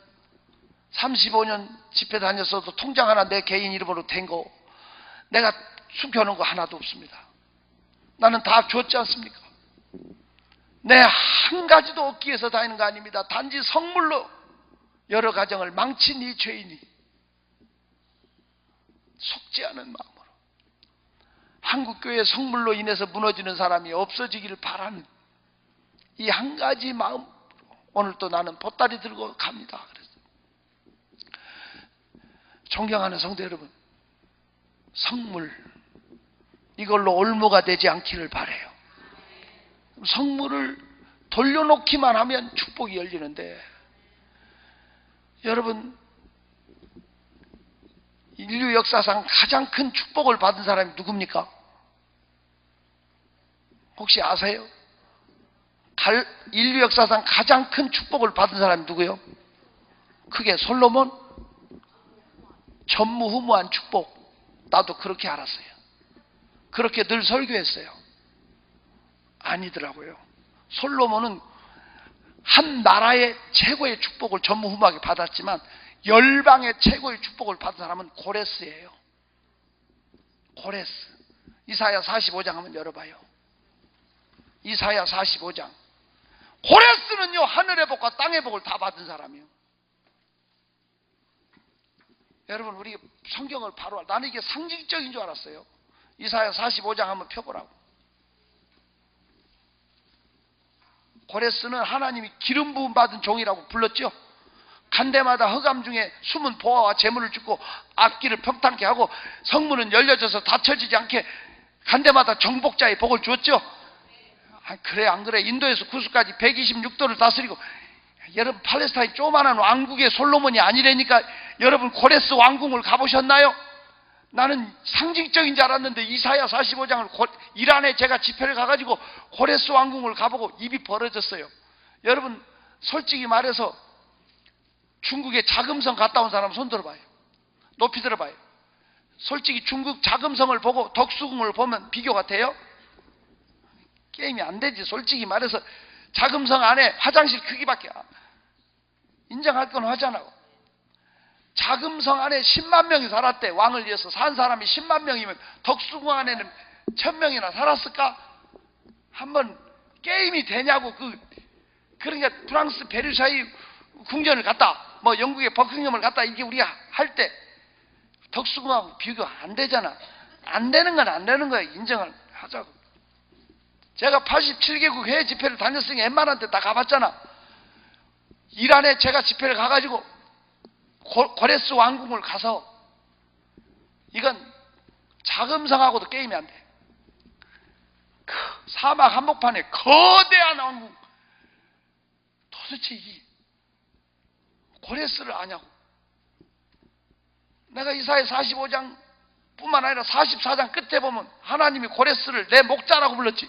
35년 집회 다녔어도 통장 하나 내 개인 이름으로 된 거 내가 숨겨놓은 거 하나도 없습니다. 나는 다 줬지 않습니까? 내 한 가지도 얻기 위해서 다니는 거 아닙니다. 단지 성물로 여러 가정을 망친 이 죄인이 속지 않은 마음으로 한국교회 성물로 인해서 무너지는 사람이 없어지기를 바라는 이 한 가지 마음으로 오늘 또 나는 보따리 들고 갑니다. 그래서 존경하는 성도 여러분, 성물 이걸로 올무가 되지 않기를 바라요. 성물을 돌려놓기만 하면 축복이 열리는데, 여러분 인류 역사상 가장 큰 축복을 받은 사람이 누굽니까? 혹시 아세요? 인류 역사상 가장 큰 축복을 받은 사람이 누구예요? 그게 솔로몬? 전무후무한 축복. 나도 그렇게 알았어요. 그렇게 늘 설교했어요. 아니더라고요. 솔로몬은 한 나라의 최고의 축복을 전무후무하게 받았지만 열방의 최고의 축복을 받은 사람은 고레스예요. 고레스. 이사야 45장 한번 열어봐요. 이사야 45장. 고레스는요, 하늘의 복과 땅의 복을 다 받은 사람이에요. 여러분, 우리 성경을 바로 나는 이게 상징적인 줄 알았어요. 이사야 45장 한번 펴보라고. 고레스는 하나님이 기름 부음 받은 종이라고 불렀죠. 간대마다 흑암 중에 숨은 보화와 재물을 주고 앞길을 평탄케 하고 성문은 열려져서 닫혀지지 않게 간대마다 정복자의 복을 주었죠. 그래 안 그래? 인도에서 구스까지 126도를 다스리고, 여러분 팔레스타인 조그만한 왕국의 솔로몬이 아니라니까. 여러분 고레스 왕궁을 가보셨나요? 나는 상징적인 줄 알았는데 이사야 45장을 이란에 제가 집회를 가가지고 고레스 왕궁을 가보고 입이 벌어졌어요. 여러분 솔직히 말해서 중국의 자금성 갔다 온 사람 손 들어봐요. 높이 들어봐요. 솔직히 중국 자금성을 보고 덕수궁을 보면 비교가 돼요? 게임이 안 되지. 솔직히 말해서 자금성 안에 화장실 크기밖에 인정할 건 하잖아요. 자금성 안에 10만 명이 살았대. 왕을 위해서 산 사람이 10만 명이면 덕수궁 안에는 1000명이나 살았을까? 한번 게임이 되냐고. 그러니까 프랑스 베르사유 궁전을 갔다, 뭐 영국의 버킹엄을 갔다, 이게 우리가 할 때 덕수궁하고 비교 안 되잖아. 안 되는 건 안 되는 거야. 인정을 하자고. 제가 87개국 해외 집회를 다녔으니 웬만한 데 다 가봤잖아. 이란에 제가 집회를 가가지고 고레스 왕궁을 가서, 이건 자금성하고도 게임이 안 돼. 사막 한복판에 거대한 왕궁. 도대체 이 고레스를 아냐고. 내가 이사야 45장 뿐만 아니라 44장 끝에 보면 하나님이 고레스를 내 목자라고 불렀지.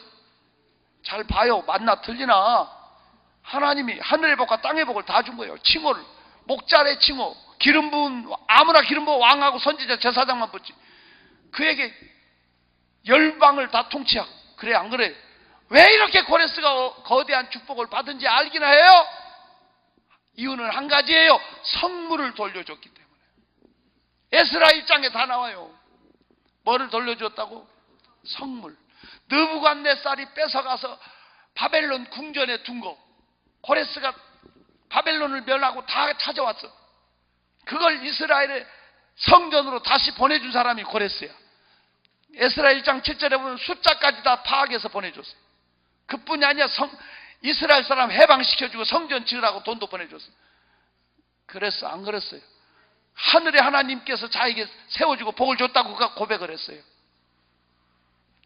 잘 봐요. 맞나 틀리나. 하나님이 하늘의 복과 땅의 복을 다 준 거예요. 칭호를. 목자의 칭호. 기름 부은, 아무나 기름 부은 왕하고 선지자 제사장만 붙지. 그에게 열방을 다 통치하고. 그래 안 그래? 왜 이렇게 고레스가 거대한 축복을 받은지 알기나 해요? 이유는 한 가지예요. 성물을 돌려줬기 때문에. 에스라 1장에 다 나와요. 뭐를 돌려줬다고? 성물. 느부갓네살이 뺏어가서 바벨론 궁전에 둔 거. 고레스가 바벨론을 멸하고 다 찾아왔어. 그걸 이스라엘의 성전으로 다시 보내준 사람이 고레스야. 에스라 1장 7절에 보면 숫자까지 다 파악해서 보내줬어요. 그뿐이 아니야. 이스라엘 사람 해방시켜주고 성전 지으라고 돈도 보내줬어요. 그랬어? 안 그랬어요? 하늘의 하나님께서 자에게 세워주고 복을 줬다고 고백을 했어요.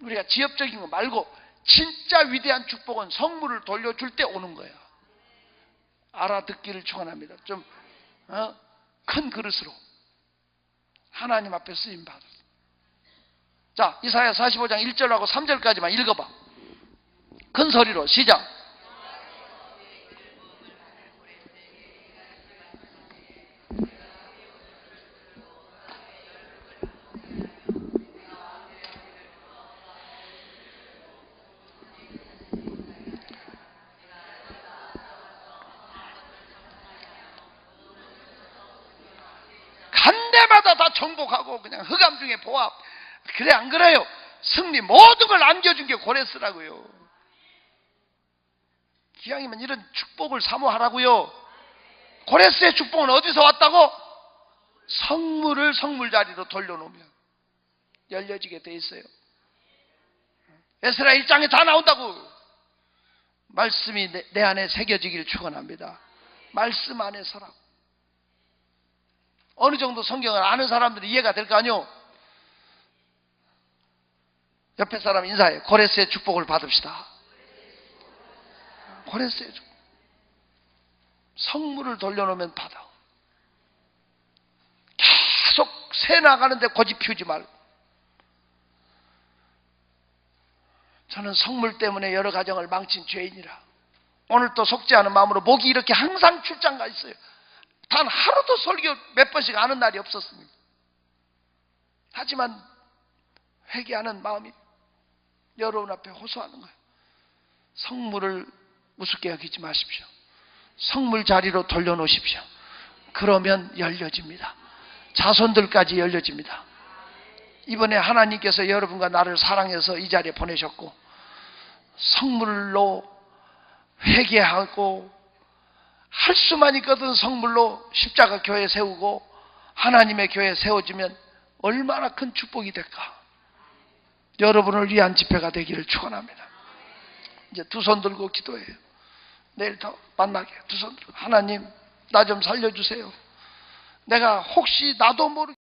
우리가 지엽적인 거 말고 진짜 위대한 축복은 성물을 돌려줄 때 오는 거야. 알아듣기를 축원합니다. 좀 큰 그릇으로 하나님 앞에 쓰임 받았어. 자, 이사야 45장 1절하고 3절까지만 읽어봐. 큰 소리로 시작. 간 데마다 다 정복하고 그냥 흑암 중에 보아. 그래 안 그래요? 승리 모든 걸 안겨준 게 고레스라고요. 기왕이면 이런 축복을 사모하라고요. 고레스의 축복은 어디서 왔다고? 성물을 성물 자리로 돌려놓으면 열려지게 돼 있어요. 에스라 1장에 다 나온다고. 말씀이 내 안에 새겨지기를 축원합니다. 말씀 안에 서라고. 어느 정도 성경을 아는 사람들이 이해가 될 거 아니요? 옆에 사람 인사해. 고레스의 축복을 받읍시다. 고레스의 축복. 성물을 돌려놓으면 받아. 계속 새 나가는데 고집 피우지 말고. 저는 성물 때문에 여러 가정을 망친 죄인이라 오늘 또 속지 않은 마음으로 목이 이렇게 항상 출장 가 있어요. 단 하루도 설교 몇 번씩 하는 날이 없었습니다. 하지만 회개하는 마음이 여러분 앞에 호소하는 거예요. 성물을 우습게 여기지 마십시오. 성물 자리로 돌려놓으십시오. 그러면 열려집니다. 자손들까지 열려집니다. 이번에 하나님께서 여러분과 나를 사랑해서 이 자리에 보내셨고 성물로 회개하고 할 수만 있거든 성물로 십자가 교회 세우고 하나님의 교회 세워지면 얼마나 큰 축복이 될까. 여러분을 위한 집회가 되기를 축원합니다. 이제 두 손 들고 기도해요. 내일 더 만나게 두 손 들고 하나님 나 좀 살려주세요. 내가 혹시 나도 모르게